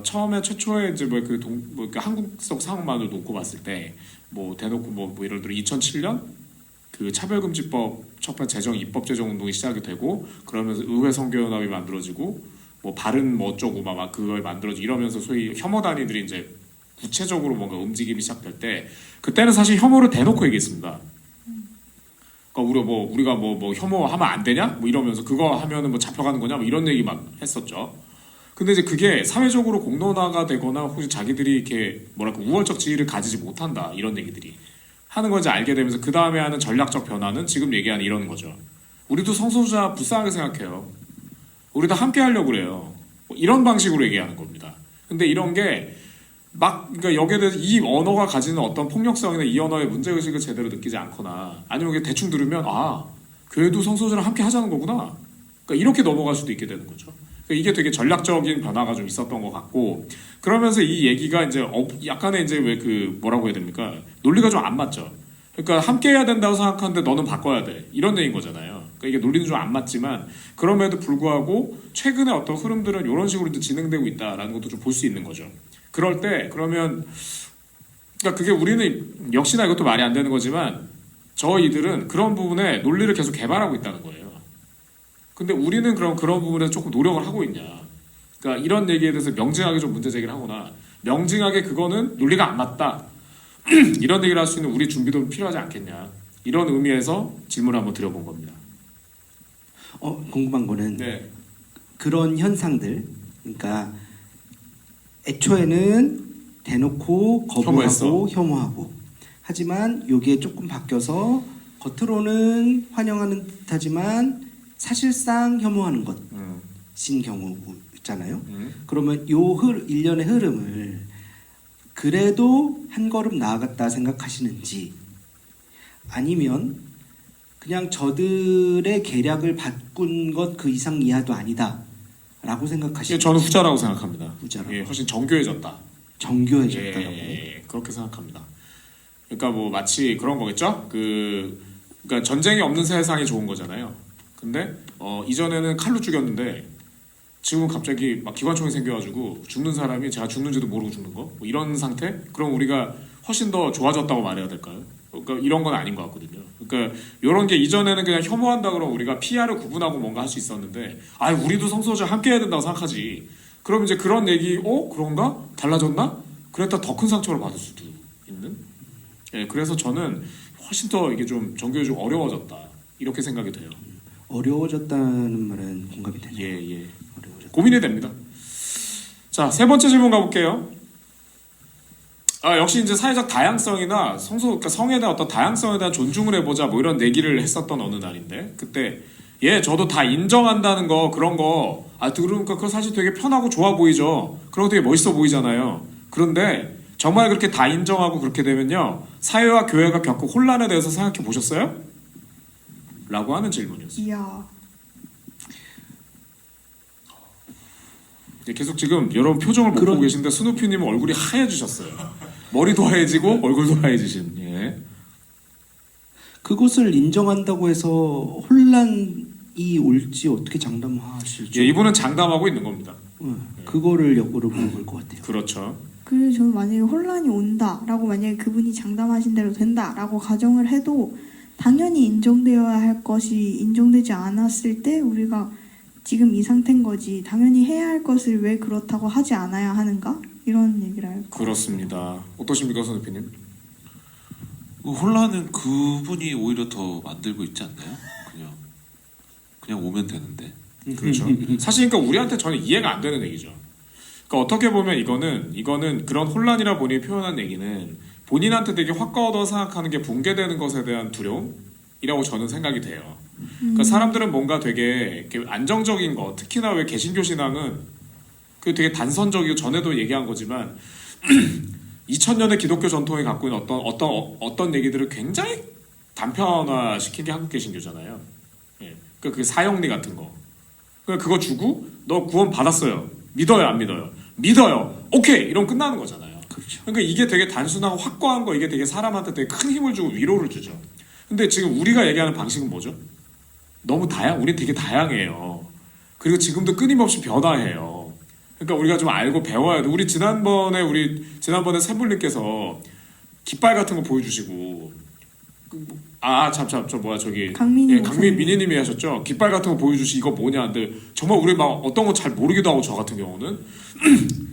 처음에 최초에 이제 그 한국 속 상황만을 놓고 봤을 때 뭐 대놓고 뭐 예를 들어 2007년 그 차별금지법 첫 번째 제정 입법 제정 운동이 시작이 되고, 그러면서 의회 선교연합이 만들어지고 뭐 바른 뭐 어쩌고 막 그걸 만들어지고 이러면서 소위 혐오 단위들이 이제 구체적으로 뭔가 움직임이 시작될 때, 그때는 사실 혐오를 대놓고 얘기했습니다. 그러니까 우리가 뭐 혐오하면 안 되냐 뭐 이러면서 그거 하면은 뭐 잡혀가는 거냐 뭐 이런 얘기 막 했었죠. 근데 이제 그게 사회적으로 공론화가 되거나 혹시 자기들이 이렇게 뭐랄까 우월적 지위를 가지지 못한다 이런 얘기들이 하는 건지 알게 되면서 그 다음에 하는 전략적 변화는 지금 얘기하는 이런 거죠. 우리도 성소수자 불쌍하게 생각해요. 우리도 함께 하려고 그래요. 뭐 이런 방식으로 얘기하는 겁니다. 근데 이런 게 그러니까 여기에 대해서 이 언어가 가지는 어떤 폭력성이나 이 언어의 문제의식을 제대로 느끼지 않거나, 아니면 이게 대충 들으면 교회도 성소수자랑 함께 하자는 거구나. 그러니까 이렇게 넘어갈 수도 있게 되는 거죠. 이게 되게 전략적인 변화가 좀 있었던 것 같고, 그러면서 이 얘기가 이제 약간의 이제 왜 뭐라고 해야 됩니까? 논리가 좀 안 맞죠. 그러니까 함께 해야 된다고 생각하는데 너는 바꿔야 돼. 이런 얘기인 거잖아요. 그러니까 이게 논리는 좀 안 맞지만, 그럼에도 불구하고 최근에 어떤 흐름들은 이런 식으로 이제 진행되고 있다라는 것도 좀 볼 수 있는 거죠. 그럴 때 그러면 그러니까 그게 우리는 역시나 이것도 말이 안 되는 거지만 저희들은 그런 부분에 논리를 계속 개발하고 있다는 거예요. 근데 우리는 그럼 그런 부분에서 조금 노력을 하고 있냐? 그러니까 이런 얘기에 대해서 명징하게 좀 문제 제기를 하거나, 명징하게 그거는 논리가 안 맞다 이런 얘기를 할 수 있는 우리 준비도 필요하지 않겠냐, 이런 의미에서 질문을 한번 드려본 겁니다. 궁금한 거는 네. 그런 현상들, 그러니까 애초에는 대놓고 거부하고 혐오하고, 하지만 이게 조금 바뀌어서 겉으로는 환영하는 듯하지만 사실상 혐오하는 것인 경우 있잖아요. 그러면 일련의 흐름을 그래도 한 걸음 나아갔다 생각하시는지, 아니면 그냥 저들의 계략을 바꾼 것 그 이상 이하도 아니다 라고 생각하시는지. 저는 후자라고 생각합니다. 후자라고. 예, 훨씬 정교해졌다. 정교해졌다라고. 예, 그렇게 생각합니다. 그러니까 뭐 마치 그런 거겠죠? 그러니까 전쟁이 없는 세상이 좋은 거잖아요. 근데 이전에는 칼로 죽였는데 지금은 갑자기 막 기관총이 생겨가지고 죽는 사람이 제가 죽는지도 모르고 죽는 거, 뭐 이런 상태? 그럼 우리가 훨씬 더 좋아졌다고 말해야 될까요? 그러니까 이런 건 아닌 것 같거든요. 그러니까 이런 게 이전에는 그냥 혐오한다 그러면 우리가 피아를 구분하고 뭔가 할 수 있었는데, 우리도 성소수자 함께 해야 된다고 생각하지. 그럼 이제 그런 얘기, 그런가? 달라졌나? 그랬다 더 큰 상처를 받을 수도 있는. 예, 그래서 저는 훨씬 더 이게 좀 정교해지고 어려워졌다 이렇게 생각이 돼요. 어려워졌다는 말은 공감이 되네요. 예. 고민이 됩니다. 자, 세 번째 질문 가볼게요. 역시 이제 사회적 다양성이나 그러니까 성에 대한 어떤 다양성에 대한 존중을 해보자 뭐 이런 얘기를 했었던 어느 날인데, 그때 저도 다 인정한다는 거, 그런 거 들으니까 그거 사실 되게 편하고 좋아 보이죠. 그런 거 되게 멋있어 보이잖아요. 그런데 정말 그렇게 다 인정하고 그렇게 되면요, 사회와 교회가 겪고 혼란에 대해서 생각해 보셨어요? 라고 하는 질문이었어요. 이야. 계속 지금 여러분 표정을 못 보고 계신데 스누피님은 얼굴이 하얘지셨어요. 머리도 하얘지고 얼굴도 하얘지신. 예. 그것을 인정한다고 해서 혼란이 올지 어떻게 장담하실지. 예, 이분은 장담하고 있는 겁니다. 그거를 역으로 물어볼 것 같아요. 그렇죠. 그리고 저는 만약에 혼란이 온다라고 만약에 그분이 장담하신 대로 된다라고 가정을 해도 당연히 인정되어야 할 것이 인정되지 않았을 때 우리가 지금 이 상태인 거지 당연히 해야 할 것을 왜 그렇다고 하지 않아야 하는가? 이런 얘기를 할 거. 그렇습니다. 어떠십니까, 선생님? 그 혼란은 그분이 오히려 더 만들고 있지 않나요? 그냥 오면 되는데. 그렇죠. 사실 그러니까 우리한테 전혀 이해가 안 되는 얘기죠. 그러니까 어떻게 보면 이거는 그런 혼란이라 본인이 표현한 얘기는 본인한테 되게 확고하다고 생각하는 게 붕괴되는 것에 대한 두려움이라고 저는 생각이 돼요. 그러니까 사람들은 뭔가 되게 이렇게 안정적인 거, 특히나 왜 개신교 신앙은 그 되게 단선적이고 전에도 얘기한 거지만 2000년의 기독교 전통이 갖고 있는 어떤 얘기들을 굉장히 단편화시킨 게 한국 개신교잖아요. 예. 그러니까 그 사형리 같은 거. 그러니까 그거 주고 너 구원 받았어요. 믿어요, 안 믿어요? 믿어요. 오케이. 이러면 끝나는 거잖아요. 그렇죠. 그러니까 이게 되게 단순하고 확고한 거, 이게 되게 사람한테 되게 큰 힘을 주고 위로를 주죠. 근데 지금 우리가 얘기하는 방식은 뭐죠? 너무 우리 되게 다양해요. 그리고 지금도 끊임없이 변화해요. 그러니까 우리가 좀 알고 배워야 돼. 우리 지난번에 샘물님께서 깃발 같은 거 보여주시고 강민미니님이 하셨죠. 깃발 같은 거 보여주시 이거 뭐냐. 근데 정말 우리 막 어떤 거 잘 모르기도 하고 저 같은 경우는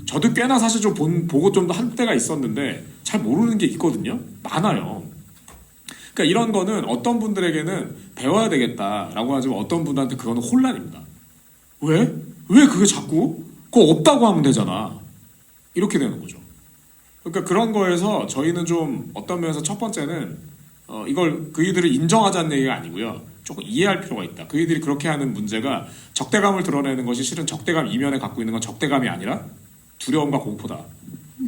저도 꽤나 사실 좀 보고 좀 한 때가 있었는데 잘 모르는 게 있거든요. 많아요. 그러니까 이런 거는 어떤 분들에게는 배워야 되겠다라고 하지만 어떤 분들한테 그거는 혼란입니다. 왜? 왜 그게 자꾸? 그거 없다고 하면 되잖아. 이렇게 되는 거죠. 그러니까 그런 거에서 저희는 좀 어떤 면에서 첫 번째는 이걸 그이들을 인정하자는 얘기가 아니고요. 조금 이해할 필요가 있다. 그이들이 그렇게 하는 문제가 적대감을 드러내는 것이 실은 적대감 이면에 갖고 있는 건 적대감이 아니라 두려움과 공포다.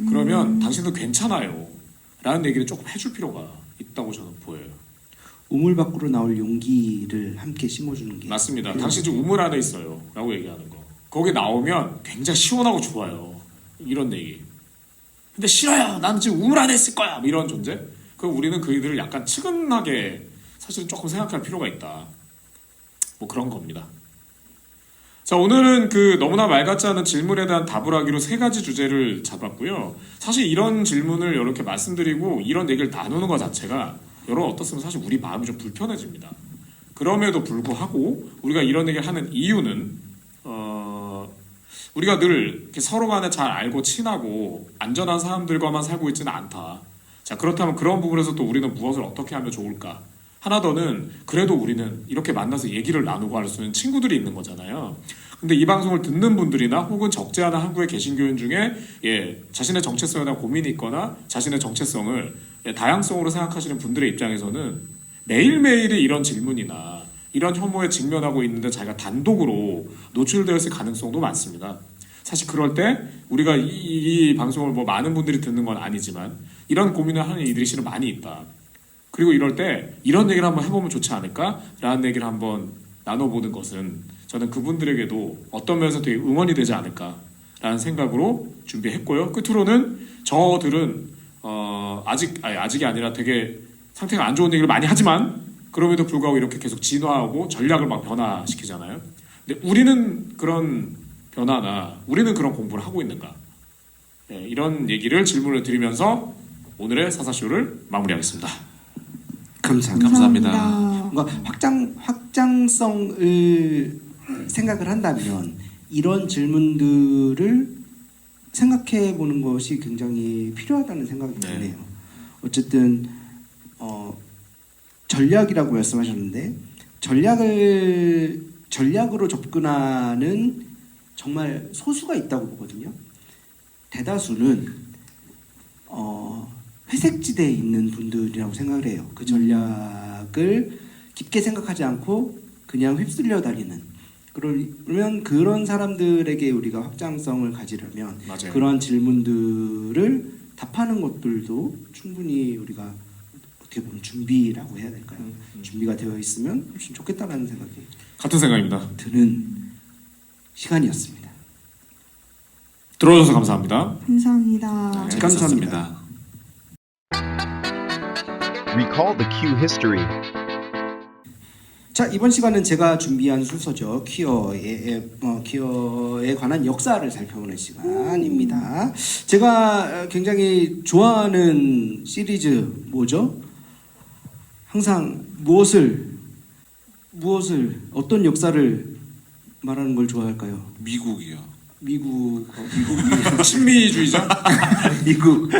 그러면 당신도 괜찮아요. 라는 얘기를 조금 해줄 필요가 있다고 저는 보여요. 우물 밖으로 나올 용기를 함께 심어주는 게 맞습니다. 당신 지금 우물 안에 있어요. 라고 얘기하는 거. 거기 나오면 굉장히 시원하고 좋아요. 이런 얘기. 근데 싫어요. 나는 지금 우물 안에 있을 거야. 뭐 이런 존재. 그럼 우리는 그이들을 약간 측은하게 사실은 조금 생각할 필요가 있다. 뭐 그런 겁니다. 자, 오늘은 그 너무나 말 같지 않은 질문에 대한 답을 하기로 3가지 주제를 잡았고요. 사실 이런 질문을 이렇게 말씀드리고 이런 얘기를 나누는 것 자체가 여러분 어떻습니까? 사실 우리 마음이 좀 불편해집니다. 그럼에도 불구하고 우리가 이런 얘기를 하는 이유는 우리가 늘 이렇게 서로 간에 잘 알고 친하고 안전한 사람들과만 살고 있지는 않다. 자, 그렇다면 그런 부분에서 또 우리는 무엇을 어떻게 하면 좋을까? 하나 더는 그래도 우리는 이렇게 만나서 얘기를 나누고 할 수 있는 친구들이 있는 거잖아요. 근데 이 방송을 듣는 분들이나 혹은 적지 않은 한국의 개신교인 중에 자신의 정체성에 대한 고민이 있거나 자신의 정체성을 다양성으로 생각하시는 분들의 입장에서는 매일매일의 이런 질문이나 이런 혐오에 직면하고 있는데 자기가 단독으로 노출되었을 가능성도 많습니다. 사실 그럴 때 우리가 이 방송을 뭐 많은 분들이 듣는 건 아니지만 이런 고민을 하는 이들이 실은 많이 있다. 그리고 이럴 때 이런 얘기를 한번 해보면 좋지 않을까라는 얘기를 한번 나눠보는 것은 저는 그분들에게도 어떤 면에서 되게 응원이 되지 않을까라는 생각으로 준비했고요. 끝으로는 저들은 아직이 아니라 되게 상태가 안 좋은 얘기를 많이 하지만 그럼에도 불구하고 이렇게 계속 진화하고 전략을 막 변화시키잖아요. 근데 우리는 그런 변화나 우리는 그런 공부를 하고 있는가? 이런 얘기를 질문을 드리면서 오늘의 사사쇼를 마무리하겠습니다. 감사합니다. 뭔가 확장성을 생각을 한다면 이런 질문들을 생각해 보는 것이 굉장히 필요하다는 생각이 드네요. 어쨌든 전략이라고 말씀하셨는데 전략으로 접근하는 정말 소수가 있다고 보거든요. 대다수는 회색지대에 있는 분들이라고 생각을 해요. 그 전략을 깊게 생각하지 않고 그냥 휩쓸려 다니는. 그러면 그런 사람들에게 우리가 확장성을 가지려면 맞아요. 그런 질문들을 답하는 것들도 충분히 우리가 어떻게 어떻게 보면 준비라고 해야 될까요? 준비가 되어 있으면 훨씬 좋겠다라는 생각이 같은 생각입니다. 드는 시간이었습니다. 들어줘서 감사합니다. 감사합니다. 네, 감사합니다. Recall the Q history. 자, 이번 시간은 제가 준비한 순서죠. 퀴어에 관한 역사를 살펴보는 시간입니다. 제가 굉장히 좋아하는 시리즈 뭐죠? 항상 무엇을 어떤 역사를 말하는 걸 좋아할까요? 미국이요. 미국 친미주의자? 미국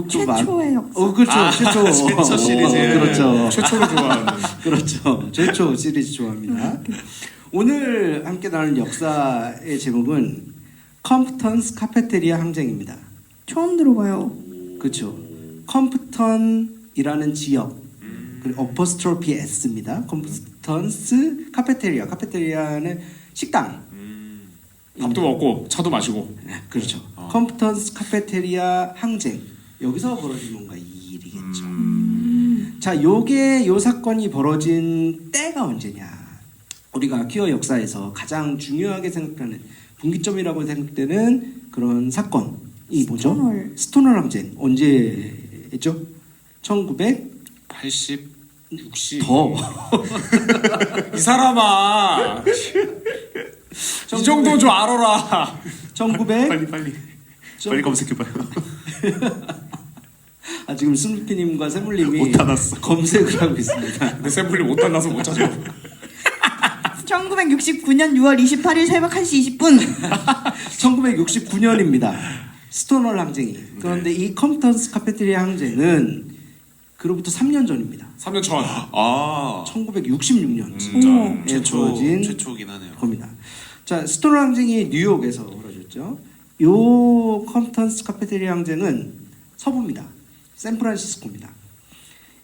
좀 최초의 역사. 그렇죠. 최초 시리즈. 그렇죠. 최초로 좋아하는. 그렇죠. 최초 시리즈 좋아합니다. 오늘 함께 나눌 역사의 제목은 컴프턴스 카페테리아 항쟁입니다. 처음 들어봐요. 그렇죠. 컴프턴이라는 지역 그리고 어퍼스트로피 S입니다. 컴프턴스 카페테리아는 식당. 밥도 먹고 차도 마시고. 그렇죠. 컴프턴스 카페테리아 항쟁. 여기서 벌어진 뭔가 이 일이겠죠. 자, 요 사건이 벌어진 때가 언제냐? 우리가 퀴어 역사에서 가장 중요하게 생각하는 분기점이라고 생각되는 그런 사건이 뭐죠? 스토널 항쟁. 언제죠? 80 60. 더. 이 사람아. 이 정도 좀 알아라. 1900 빨리 검색해봐요. 지금 스누피님과 세물님이 못 알았어. 검색을 하고 있습니다. 근데 샘플이 못 달라서 못 찾아. 1969년 6월 28일 새벽 1시 20분. 1969년입니다. 스토널 항쟁이. 그런데 이 컴프턴스 카페테리아 항쟁은 그로부터 3년 전입니다. 3년 전. 1966년. 어머. 최초긴 하네요. 겁니다. 자, 스토널 항쟁이 뉴욕에서 벌어졌죠. 요 컴프턴스 카페테리아 항쟁은 서부입니다. 샌프란시스코입니다.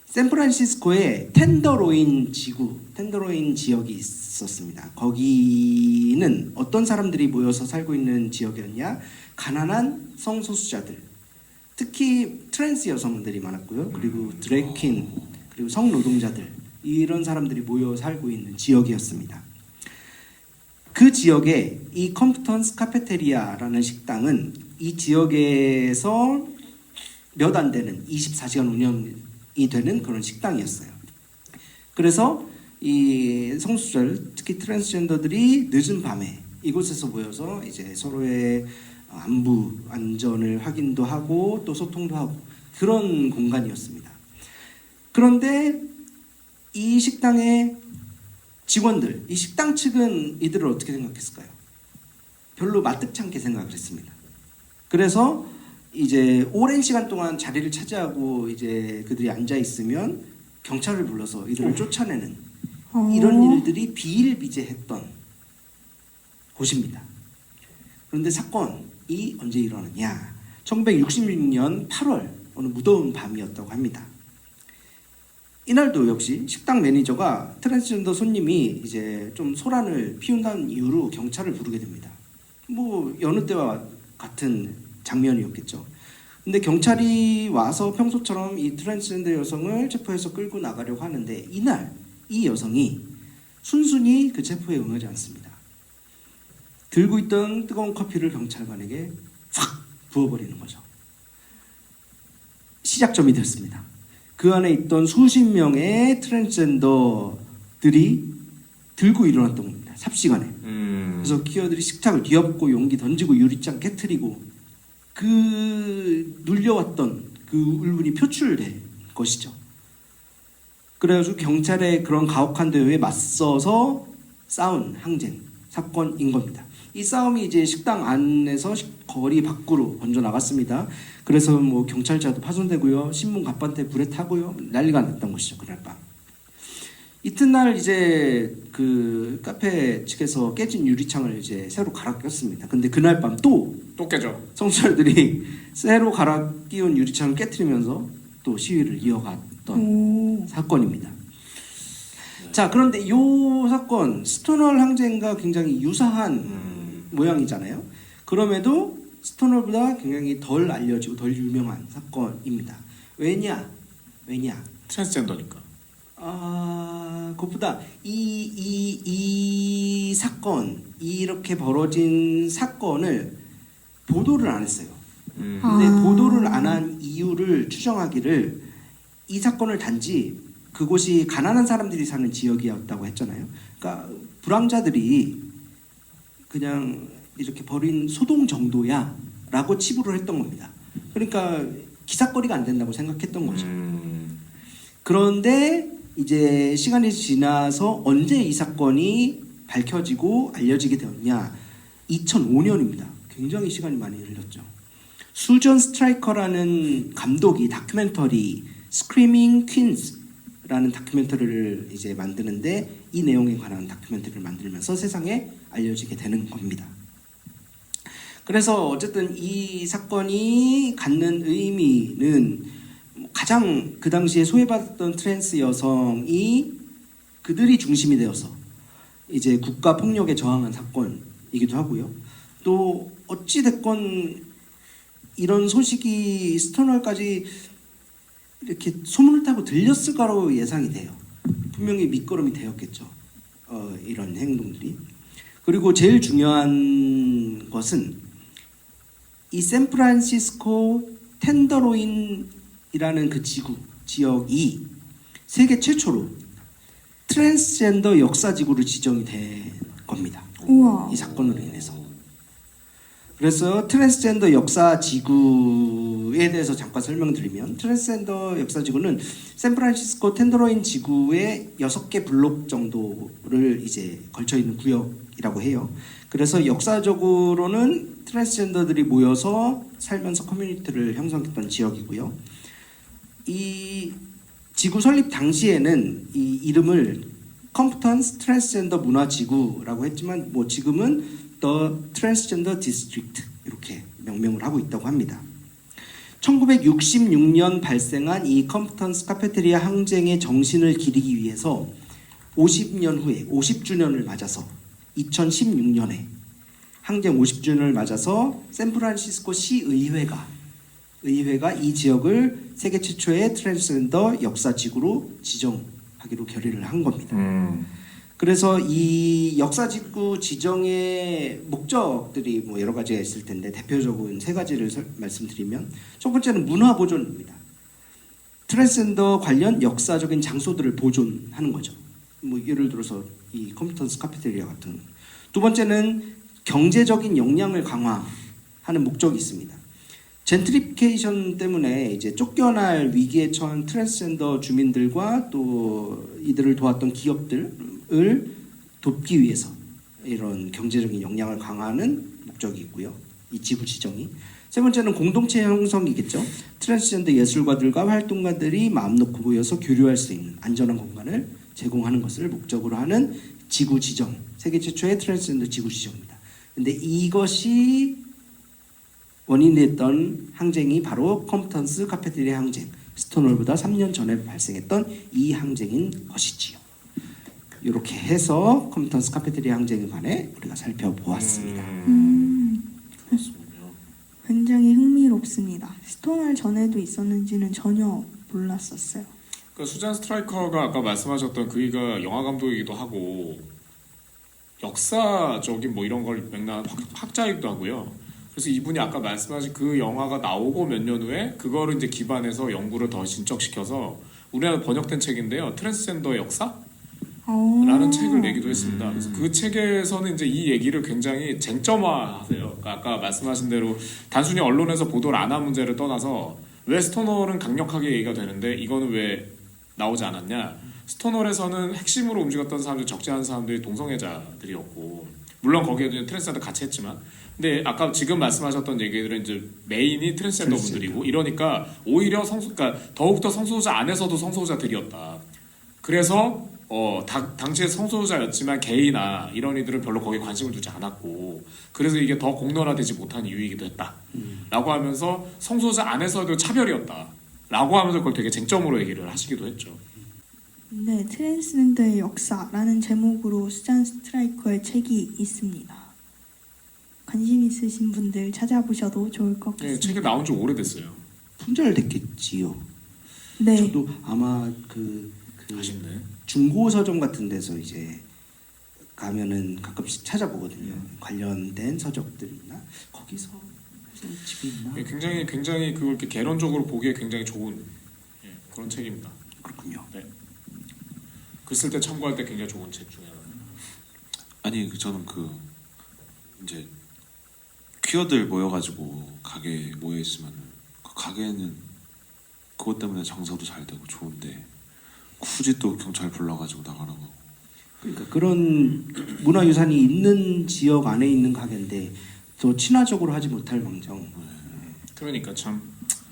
샌프란시스코에 텐더로인 지역이 있었습니다. 거기는 어떤 사람들이 모여서 살고 있는 지역이었냐? 가난한 성소수자들, 특히 트랜스 여성들이 많았고요. 그리고 드래퀸, 그리고 성노동자들, 이런 사람들이 모여 살고 있는 지역이었습니다. 그 지역에 이 컴프턴스 카페테리아라는 식당은 이 지역에서 몇 안 되는 24시간 운영이 되는 그런 식당이었어요. 그래서 이 성소수자들, 특히 트랜스젠더들이 늦은 밤에 이곳에서 모여서 이제 서로의 안전을 확인도 하고 또 소통도 하고 그런 공간이었습니다. 그런데 이 식당의 직원들, 이 식당 측은 이들을 어떻게 생각했을까요? 별로 마뜩치 않게 생각을 했습니다. 그래서 이제 오랜 시간 동안 자리를 차지하고 이제 그들이 앉아 있으면 경찰을 불러서 이들을 쫓아내는 이런 일들이 비일비재했던 곳입니다. 그런데 사건이 언제 일어나냐? 1966년 8월 어느 무더운 밤이었다고 합니다. 이날도 역시 식당 매니저가 트랜스젠더 손님이 이제 좀 소란을 피운다는 이유로 경찰을 부르게 됩니다. 뭐 여느 때와 같은 장면이었겠죠. 근데 경찰이 와서 평소처럼 이 트랜스젠더 여성을 체포해서 끌고 나가려고 하는데 이날 이 여성이 순순히 그 체포에 응하지 않습니다. 들고 있던 뜨거운 커피를 경찰관에게 확 부어버리는 거죠. 시작점이 됐습니다. 그 안에 있던 수십 명의 트랜스젠더들이 들고 일어났던 겁니다. 삽시간에. 그래서 퀴어들이 식탁을 뒤엎고 용기 던지고 유리창 깨트리고 그 눌려왔던 그 울분이 표출된 것이죠. 그래가지고 경찰의 그런 가혹한 대우에 맞서서 싸운 항쟁 사건인 겁니다. 이 싸움이 이제 식당 안에서 거리 밖으로 번져 나갔습니다. 그래서 뭐 경찰차도 파손되고요, 신문 갑판대 불에 타고요, 난리가 났던 것이죠. 그날 밤. 이튿날 이제 그 카페 측에서 깨진 유리창을 이제 새로 갈아 꼈습니다. 근데 그날 밤 또 깨져. 성소수자들이 새로 갈아 끼운 유리창을 깨트리면서 또 시위를 이어갔던 사건입니다. 자, 그런데 이 사건 스토널 항쟁과 굉장히 유사한 모양이잖아요. 그럼에도 스토널보다 굉장히 덜 알려지고 덜 유명한 사건입니다. 왜냐? 트랜스젠더니까. 그것보다 이 사건, 이렇게 벌어진 사건을 보도를 안 했어요. 근데 보도를 안 한 이유를 추정하기를 이 사건을 단지 그곳이 가난한 사람들이 사는 지역이었다고 했잖아요. 그러니까 불황자들이 그냥 이렇게 벌인 소동 정도야라고 치부를 했던 겁니다. 그러니까 기사거리가 안 된다고 생각했던 거죠. 그런데 이제 시간이 지나서 언제 이 사건이 밝혀지고 알려지게 되었냐? 2005년입니다. 굉장히 시간이 많이 흘렀죠. 수전 스트라이커라는 감독이 다큐멘터리 스크리밍 퀸즈라는 다큐멘터리를 이제 만드는데 이 내용에 관한 다큐멘터리를 만들면서 세상에 알려지게 되는 겁니다. 그래서 어쨌든 이 사건이 갖는 의미는 가장 그 당시에 소외받았던 트랜스 여성이 그들이 중심이 되어서 이제 국가 폭력에 저항한 사건이기도 하고요. 또 어찌 됐건 이런 소식이 스톤월까지 이렇게 소문을 타고 들렸을 거라고 예상이 돼요. 분명히 밑거름이 되었겠죠. 이런 행동들이. 그리고 제일 중요한 것은 이 샌프란시스코 텐더로인이라는 그 지역이 세계 최초로 트랜스젠더 역사지구로 지정이 된 겁니다. 우와. 이 사건으로 인해서. 그래서 트랜스젠더 역사지구에 대해서 잠깐 설명드리면 트랜스젠더 역사지구는 샌프란시스코 텐더로인 지구의 6개 블록 정도를 이제 걸쳐 있는 구역이라고 해요. 그래서 역사적으로는 트랜스젠더들이 모여서 살면서 커뮤니티를 형성했던 지역이고요. 이 지구 설립 당시에는 이 이름을 컴프턴스 트랜스젠더 문화지구라고 했지만 뭐 지금은 The Transgender District 이렇게 명명을 하고 있다고 합니다. 1966년 발생한 이 컴프턴스 카페테리아 항쟁의 정신을 기리기 위해서 50년 후에 50주년을 맞아서 2016년에 항쟁 50주년을 맞아서 샌프란시스코 시의회가 이 지역을 세계 최초의 트랜스젠더 역사지구로 지정하기로 결의를 한 겁니다. 그래서 이 역사지구 지정의 목적들이 뭐 여러 가지가 있을 텐데 대표적인 3가지를 말씀드리면 첫 번째는 문화 보존입니다. 트랜스젠더 관련 역사적인 장소들을 보존하는 거죠. 뭐 예를 들어서 이 컴퓨턴스 카페테리아 같은. 두 번째는 경제적인 역량을 강화하는 목적이 있습니다. 젠트리피케이션 때문에 이제 쫓겨날 위기에 처한 트랜스젠더 주민들과 또 이들을 도왔던 기업들을 돕기 위해서 이런 경제적인 역량을 강화하는 목적이 있고요. 이 지구 지정이. 세 번째는 공동체 형성이겠죠. 트랜스젠더 예술가들과 활동가들이 마음 놓고 모여서 교류할 수 있는 안전한 공간을 제공하는 것을 목적으로 하는 지구 지정. 세계 최초의 트랜스젠더 지구 지정입니다. 근데 이것이 원인이 됐던 항쟁이 바로 컴프턴스 카페테리아 항쟁, 스톤월보다 3년 전에 발생했던 이 항쟁인 것이지요. 이렇게 해서 컴퓨턴스 카페테리아 항쟁에 관해 우리가 살펴보았습니다. 굉장히 흥미롭습니다. 스톤월 전에도 있었는지는 전혀 몰랐었어요. 그러니까 수잔 스트라이커가 아까 말씀하셨던 그이가 영화 감독이기도 하고 역사적인 뭐 이런 걸 맥락한 학자이기도 하고요. 그래서 이분이 아까 말씀하신 그 영화가 나오고 몇 년 후에 그거를 이제 기반해서 연구를 더 진척시켜서 우리나라 번역된 책인데요. 트랜스젠더의 역사? 라는 책을 내기도 했습니다. 그래서 그 책에서는 이제 이 얘기를 굉장히 쟁점화하세요. 그러니까 아까 말씀하신 대로 단순히 언론에서 보도를 안 한 문제를 떠나서 왜 스톤월은 강력하게 얘기가 되는데 이거는 왜 나오지 않았냐? 스톤월에서는 핵심으로 움직였던 사람들이 적지 않은 사람들이 동성애자들이었고 물론 거기에도 트랜스젠더 같이 했지만 근데 아까 지금 말씀하셨던 얘기들은 이제 메인이 트랜스젠더 분들이고 이러니까 오히려 그러니까 더욱더 성소수자 안에서도 성소수자들이었다. 그래서 당시에 성소수자였지만 게이나 이런 이들은 별로 거기에 관심을 두지 않았고 그래서 이게 더 공론화되지 못한 이유이기도 했다 라고 하면서 성소수자 안에서도 차별이었다 라고 하면서 그걸 되게 쟁점으로 얘기를 하시기도 했죠. 네, 트랜스젠더의 역사라는 제목으로 수잔 스트라이커의 책이 있습니다. 관심 있으신 분들 찾아보셔도 좋을 것 같습니다. 네, 책이 나온 지 오래됐어요. 품절됐겠지요. 네. 저도 아마 그 아쉽네. 중고 서점 같은 데서 이제 가면은 가끔씩 찾아보거든요. 관련된 서적들이 있나? 거기서 집이 있나? 굉장히 그걸 이렇게 개론적으로 보기에 굉장히 좋은 그런 책입니다. 그렇군요. 네. 글 쓸 때 참고할 때 굉장히 좋은 책 중에 하나. 아니 저는 그 이제 퀴어들 모여가지고 가게 모여 있으면 그 가게는 그것 때문에 장사도 잘 되고 좋은데 굳이 또 경찰 불러가지고 나가라고. 그러니까 그런 문화유산이 있는 지역 안에 있는 가게인데 또 친화적으로 하지 못할 망정 그러니까 참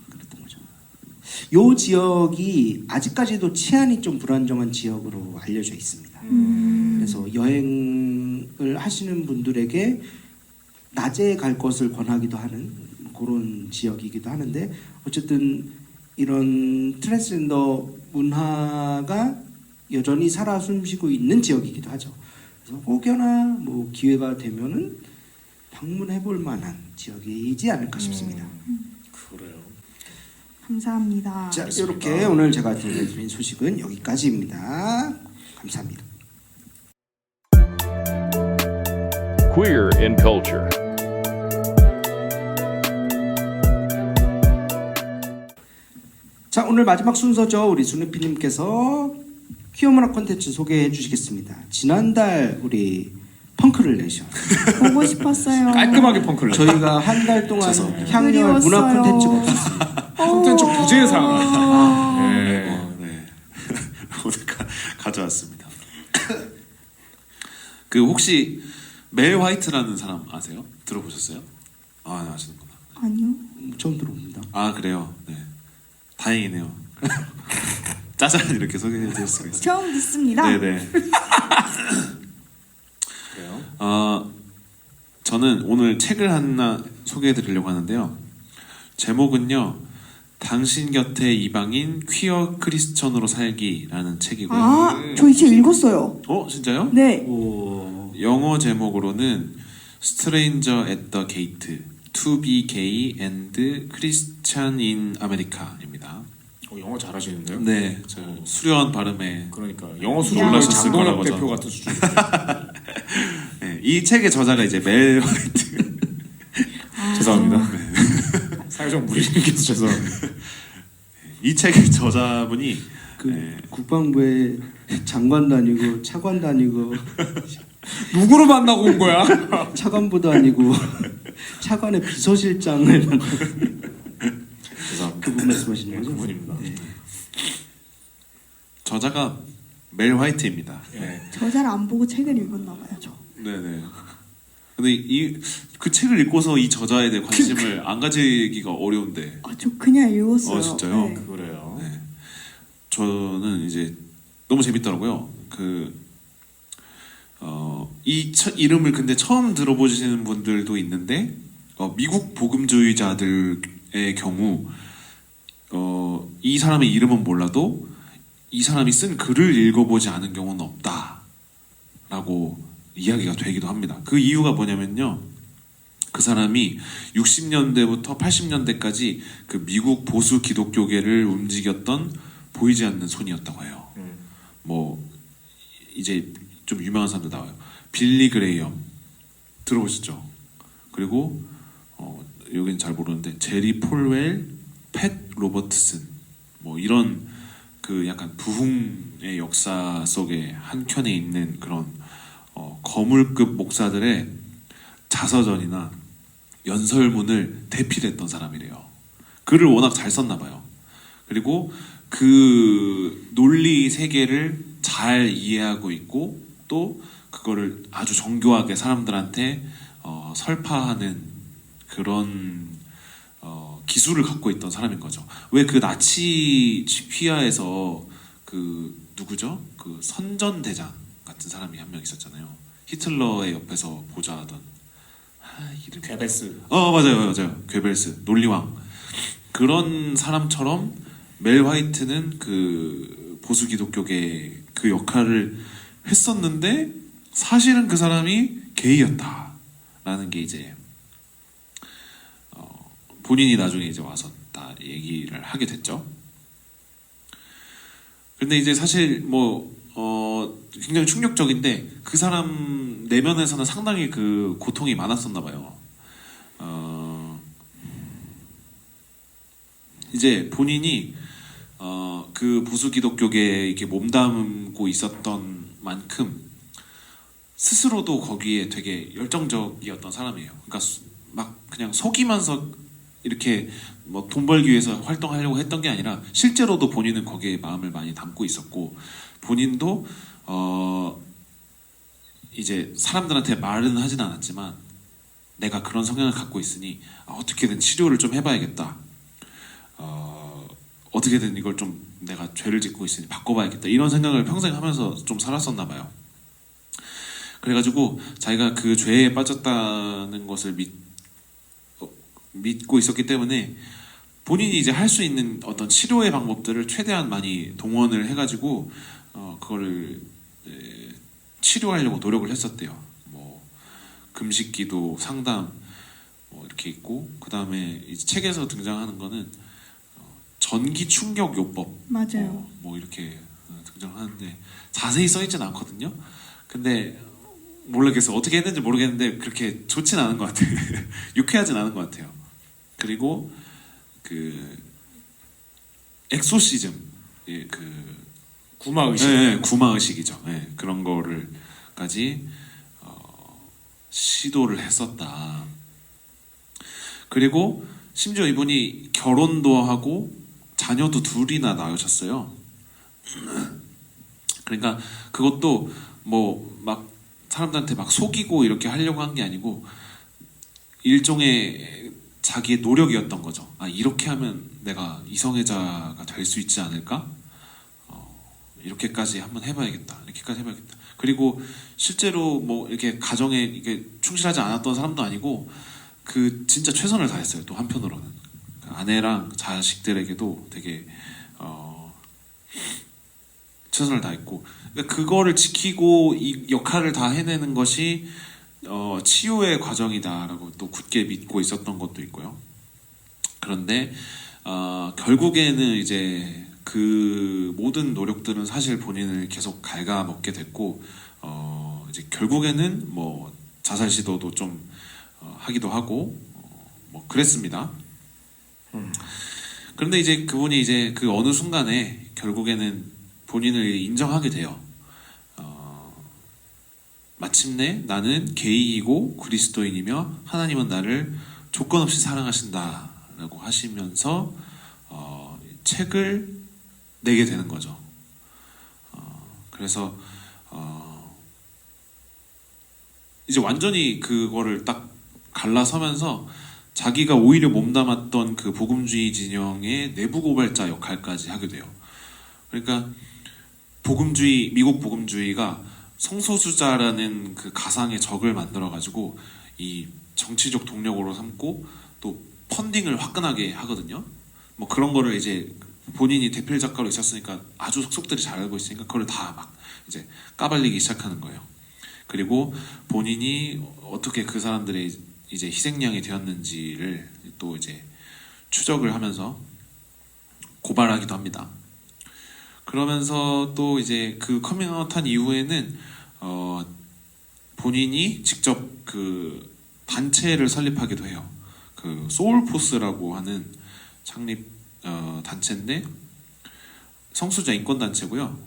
그랬던 거죠. 요 지역이 아직까지도 치안이 좀 불안정한 지역으로 알려져 있습니다. 그래서 여행을 하시는 분들에게 낮에 갈 것을 권하기도 하는 그런 지역이기도 하는데 어쨌든 이런 트랜스젠더 문화가 여전히 살아 숨쉬고 있는 지역이기도 하죠. 그래서 혹여나 뭐 기회가 되면은 방문해 볼 만한 지역이지 않을까 싶습니다. 그래요. 감사합니다. 자, 알겠습니다. 이렇게 오늘 제가 들려드린 소식은 여기까지입니다. 감사합니다. Queer in Culture. 자, 오늘 마지막 순서죠. 우리 순우피님께서 퀴어 문화 콘텐츠 소개해 주시겠습니다. 지난달 우리 펑크를 내셨어요. 보고 싶었어요. 깔끔하게 펑크를. 저희가 한 달 동안 죄송합니다. 향유할 문화 그리웠어요. 콘텐츠가 없었습니다. 콘텐츠 부재상. 네. 네. 오늘 가져왔습니다. 그 혹시 멜 화이트라는 사람 아세요? 들어보셨어요? 아, 네, 아시는구나. 아니요. 처음 들어봅니다. 아, 그래요. 네. 다행이네요. 짜잔 이렇게 소개해드릴 수가 있어요. 처음 듣습니다. 네네. 그래요. 저는 오늘 책을 하나 소개해드리려고 하는데요. 제목은요, 당신 곁에 이방인 퀴어 크리스천으로 살기라는 책이고요. 아, 저 이 책 읽었어요. 진짜요? 네. 오, 영어 제목으로는 Stranger at the Gate, To be Gay and Christian in America입니다. 영어 잘하시는데요? 네, 저 수려한 발음에 그러니까 영어 수준이 놀라셨을 장동혁 거라고 대표 저. 같은 수준. 네, 이 책의 저자가 이제 멜 화이트. 죄송합니다. 사회적 무리님께서 죄송합니다. 이 책의 저자분이 그 네. 국방부에 장관도 아니고 차관도 아니고 누구를 만나고 온 거야? 차관보도 아니고 차관의 비서실장을 만나. 죄송합니다. 그분 말씀하시는 거죠? 그분입니다. 네. 저자가 멜 화이트입니다. 네. 저자를 안 보고 책을 읽었나 봐요, 저. 네네. 근데 그 책을 읽고서 이 저자에 대해 관심을 안 가지기가 어려운데. 아, 저 그냥 읽었어요. 진짜요? 네. 그래요. 네. 저는 이제 너무 재밌더라고요. 이름을 근데 처음 들어보시는 분들도 있는데, 미국 복음주의자들의 경우, 이 사람의 이름은 몰라도 이 사람이 쓴 글을 읽어보지 않은 경우는 없다라고 이야기가 되기도 합니다. 그 이유가 뭐냐면요. 그 사람이 60년대부터 80년대까지 그 미국 보수 기독교계를 움직였던 보이지 않는 손이었다고 해요. 뭐 이제 좀 유명한 사람들 나와요. 빌리 그레이엄 들어보셨죠? 그리고 여기는 잘 모르는데 제리 폴웰, 팻 로버트슨 뭐 이런 그 약간 부흥의 역사 속에 한켠에 있는 그런 거물급 목사들의 자서전이나 연설문을 대필했던 사람이래요. 글을 워낙 잘 썼나 봐요. 그리고 그 논리 세계를 잘 이해하고 있고 또 그거를 아주 정교하게 사람들한테 설파하는 그런 기술을 갖고 있던 사람인 거죠. 왜 그 나치 휘하에서 그 누구죠? 그 선전대장 같은 사람이 한 명 있었잖아요. 히틀러의 옆에서 보좌하던 이름 괴베스. 맞아요. 괴벨스 논리왕 그런 사람처럼 멜 화이트는 그 보수 기독교계 그 역할을 했었는데 사실은 그 사람이 게이였다라는 게 이제 본인이 나중에 이제 와서 다 얘기를 하게 됐죠. 근데 이제 사실 굉장히 충격적인데 그 사람 내면에서는 상당히 그 고통이 많았었나 봐요. 이제 본인이 그 보수 기독교계에 이렇게 몸담고 있었던 만큼 스스로도 거기에 되게 열정적이었던 사람이에요. 그러니까 막 그냥 속이면서 이렇게 뭐 돈 벌기 위해서 활동하려고 했던 게 아니라 실제로도 본인은 거기에 마음을 많이 담고 있었고 본인도 이제 사람들한테 말은 하진 않았지만 내가 그런 성향을 갖고 있으니 어떻게든 치료를 좀 해봐야겠다. 어떻게든 이걸 좀 내가 죄를 짓고 있으니 바꿔봐야겠다. 이런 생각을 평생 하면서 좀 살았었나 봐요. 그래가지고 자기가 그 죄에 빠졌다는 것을 믿고 있었기 때문에 본인이 이제 할 수 있는 어떤 치료의 방법들을 최대한 많이 동원을 해가지고 그거를 치료하려고 노력을 했었대요. 뭐 금식기도, 상담 뭐 이렇게 있고 그 다음에 책에서 등장하는 거는 전기 충격 요법 맞아요. 뭐 이렇게 등장하는데 자세히 써있진 않거든요. 근데 모르겠어. 어떻게 했는지 모르겠는데 그렇게 좋진 않은 것 같아요. 유쾌하진 않은 것 같아요. 그리고 그 엑소시즘, 그 구마의식. 네, 구마의식이죠. 네, 그런 거를까지 시도를 했었다. 그리고 심지어 이분이 결혼도 하고 자녀도 둘이나 낳으셨어요. 그러니까 그것도 뭐 막 사람들한테 막 속이고 이렇게 하려고 한 게 아니고 일종의 자기의 노력이었던 거죠. 이렇게 하면 내가 이성애자가 될 수 있지 않을까? 이렇게까지 한번 해봐야겠다. 이렇게까지 해봐야겠다. 그리고 실제로 뭐 이렇게 가정에 이게 충실하지 않았던 사람도 아니고 그 진짜 최선을 다했어요. 또 한편으로는 아내랑 자식들에게도 되게 최선을 다했고 그러니까 그거를 지키고 이 역할을 다 해내는 것이 치유의 과정이다라고 또 굳게 믿고 있었던 것도 있고요. 그런데 결국에는 이제 그 모든 노력들은 사실 본인을 계속 갉아먹게 됐고 이제 결국에는 뭐 자살 시도도 좀 하기도 하고 뭐 그랬습니다. 그런데 이제 그분이 이제 그 어느 순간에 결국에는 본인을 인정하게 돼요. 마침내 나는 게이이고 그리스도인이며 하나님은 나를 조건 없이 사랑하신다라고 하시면서 책을 내게 되는 거죠. 그래서 이제 완전히 그거를 딱 갈라서면서 자기가 오히려 몸담았던 그 복음주의 진영의 내부 고발자 역할까지 하게 돼요. 그러니까 미국 복음주의가 성소수자라는 그 가상의 적을 만들어가지고 이 정치적 동력으로 삼고 또 펀딩을 화끈하게 하거든요. 뭐 그런 거를 이제 본인이 대필 작가로 있었으니까 아주 속속들이 잘 알고 있으니까 그걸 다 막 이제 까발리기 시작하는 거예요. 그리고 본인이 어떻게 그 사람들의 이제 희생양이 되었는지를 또 이제 추적을 하면서 고발하기도 합니다. 그러면서 또 이제 그 커밍아웃한 이후에는 본인이 직접 그 단체를 설립하기도 해요. 그 소울포스라고 하는 창립 단체인데 성수자 인권 단체고요.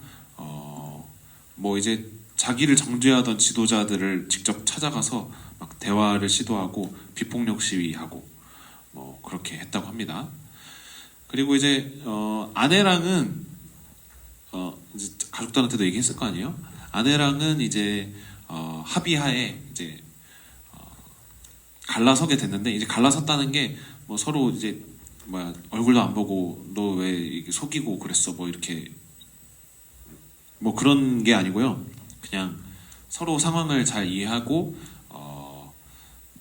뭐 이제 자기를 정죄하던 지도자들을 직접 찾아가서 막 대화를 시도하고 비폭력 시위하고 뭐 그렇게 했다고 합니다. 그리고 이제 아내랑은 이제 가족들한테도 얘기했을 거 아니에요? 아내랑은 이제 합의하에 이제 갈라서게 됐는데 이제 갈라섰다는 게 뭐 서로 이제 뭐야 얼굴도 안 보고 너 왜 속이고 그랬어 뭐 이렇게 뭐 그런 게 아니고요. 그냥 서로 상황을 잘 이해하고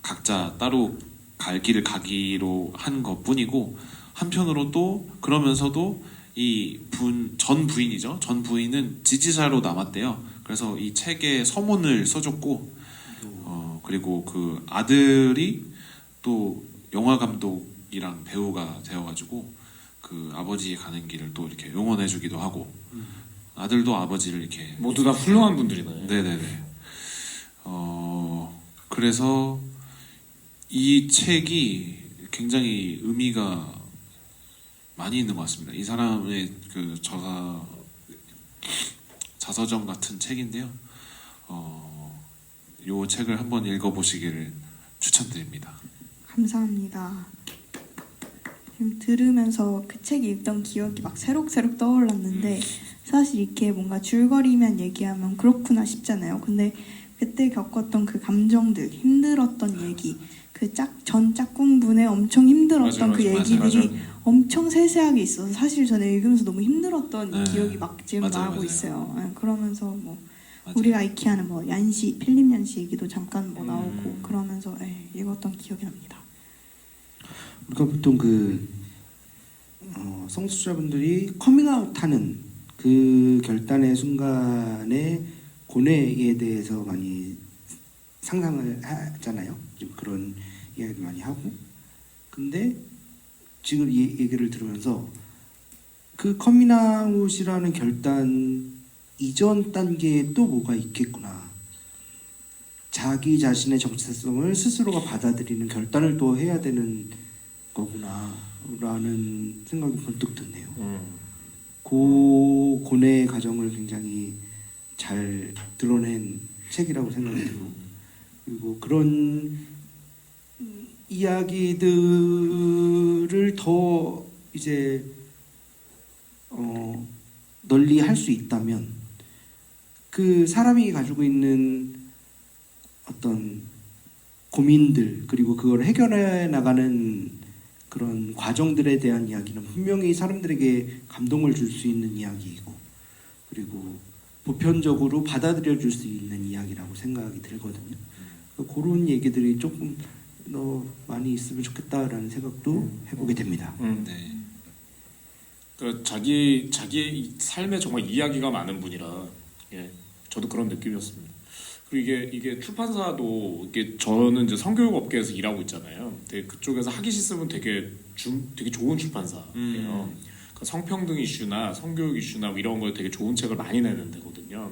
각자 따로 갈 길을 가기로 한 것뿐이고 한편으로 또 그러면서도 이 전 부인이죠. 전 부인은 지지자로 남았대요. 그래서 이 책에 서문을 써줬고 그리고 그 아들이 또 영화 감독이랑 배우가 되어가지고 그 아버지의 가는 길을 또 이렇게 응원해주기도 하고 아들도 아버지를 이렇게 모두 다 훌륭한 분들이네. 네네네. 그래서 이 책이 굉장히 의미가 많이 있는 것 같습니다. 이 사람의 그 자서전 같은 책인데요. 이 책을 한번 읽어보시기를 추천드립니다. 감사합니다. 지금 들으면서 그 책 읽던 기억이 막 새록새록 떠올랐는데 사실 이렇게 뭔가 줄거리만 얘기하면 그렇구나 싶잖아요. 근데 그때 겪었던 그 감정들, 힘들었던 얘기, 그 전 짝꿍분의 엄청 힘들었던 그 얘기들이 엄청 세세하게 있어서 사실 저는 읽으면서 너무 힘들었던 네. 기억이 막 지금 맞아요, 나고 맞아요. 있어요. 네, 그러면서 뭐 맞아요. 우리가 익히 하는 뭐 필립 얀시 얘기도 잠깐 뭐 나오고 음. 그러면서 읽었던 기억이 납니다. 우리가 보통 그 성소수자분들이 커밍아웃하는 그 결단의 순간에 고뇌에 대해서 많이 상상을 하잖아요. 좀 그런 이야기를 많이 하고. 근데 지금 이 얘기를 들으면서 그 커밍아웃이라는 결단 이전 단계에 또 뭐가 있겠구나. 자기 자신의 정체성을 스스로가 받아들이는 결단을 또 해야 되는 거구나 라는 생각이 번뜩 드네요. 고뇌의 과정을 굉장히 잘 드러낸 책이라고 생각이 들고, 그리고 그런 이야기들을 더 이제 널리 할 수 있다면 그 사람이 가지고 있는 어떤 고민들, 그리고 그걸 해결해 나가는 그런 과정들에 대한 이야기는 분명히 사람들에게 감동을 줄 수 있는 이야기이고, 그리고 보편적으로 받아들여 줄 수 있는 이야기라고 생각이 들거든요. 그런 얘기들이 조금 더 많이 있으면 좋겠다라는 생각도 해보게 됩니다. 네. 그 자기의 삶에 정말 이야기가 많은 분이라 저도 그런 느낌이었습니다. 그리고 이게 출판사도 이게 저는 이제 성교육 업계에서 일하고 있잖아요. 근데 그쪽에서 하기 싫으면 되게 좋은 출판사예요. 그러니까 성평등 이슈나 성교육 이슈나 뭐 이런 걸 되게 좋은 책을 많이 내는 데거든요.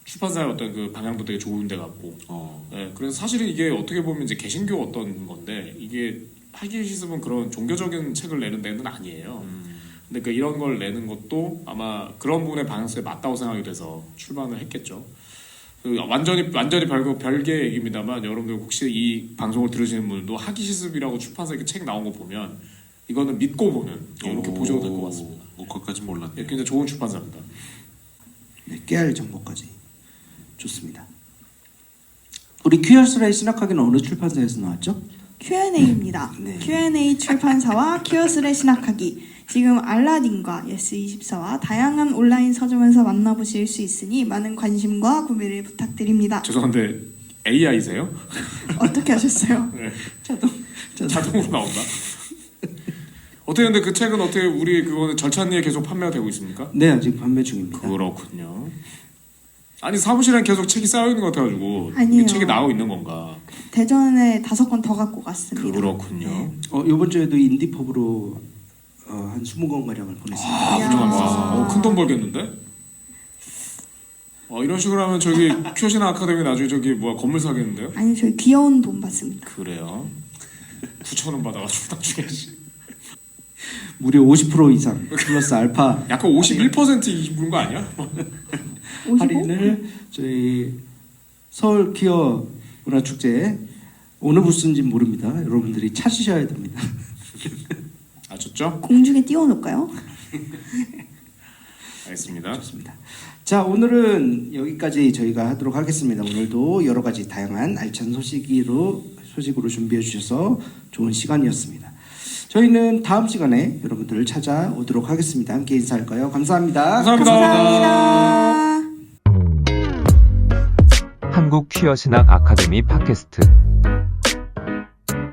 출판사의 어떤 그 방향도 되게 좋은 데 같고. 그래서 사실은 이게 어떻게 보면 이제 개신교 어떤 건데 이게 하기 싫으면 그런 종교적인 책을 내는 데는 아니에요. 근데 그 이런 걸 내는 것도 아마 그런 부분의 방향성에 맞다고 생각이 돼서 출판을 했겠죠. 완전히 별개의 얘기입니다만 여러분들 혹시 이 방송을 들으시는 분들도 하기 싫습이라고 출판사에 책 나온 거 보면 이거는 믿고 보는 이렇게 보셔도 될 것 같습니다. 그것까지 몰랐네요. 굉장히 좋은 출판사입니다. 네, 깨알 정보까지 좋습니다. 우리 퀴어스라의 신학하기는 어느 출판사에서 나왔죠? Q&A입니다. 네. Q&A 출판사와 퀴어스의 신학하기. 지금 알라딘과 예스24와 다양한 온라인 서점에서 만나보실 수 있으니 많은 관심과 구매를 부탁드립니다. 죄송한데 AI세요? 어떻게 하셨어요? 네. 자동으로 나온다. 어떻게 근데 그 책은 어떻게 우리 그거는 절찬리에 계속 판매가 되고 있습니까? 네, 아직 판매 중입니다. 그렇군요. 아니 사무실에 계속 책이 쌓여 있는 것 같아가지고 아니에요. 이 책이 나오고 있는 건가? 대전에 5권 더 갖고 갔습니다. 그렇군요. 이번 주에도 인디펍으로 한 20권 가량을 보냈습니다. 이야. 훌륭합니다. 큰 돈 벌겠는데? 이런 식으로 하면 저기 큐어시나 아카데미 나중에 저기 건물 사겠는데요? 아니 저희 귀여운 돈 받습니다. 그래요? 9,000원 받아가지고 나중에 무려 50% 이상 플러스 알파 약간 51% 입은 거 아니야? 55? 할인을 저희 서울 퀴어 문화축제 어느 부스인지 모릅니다. 여러분들이 찾으셔야 됩니다. 아셨죠? 공중에 띄워놓을까요? 알겠습니다. 좋습니다. 자, 오늘은 여기까지 저희가 하도록 하겠습니다. 오늘도 여러 가지 다양한 알찬 소식으로 준비해 주셔서 좋은 시간이었습니다. 저희는 다음 시간에 여러분들을 찾아오도록 하겠습니다. 함께 인사할까요? 감사합니다. 감사합니다. 한국 퀴어 신학 아카데미 팟캐스트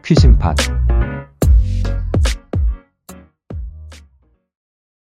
퀴신팟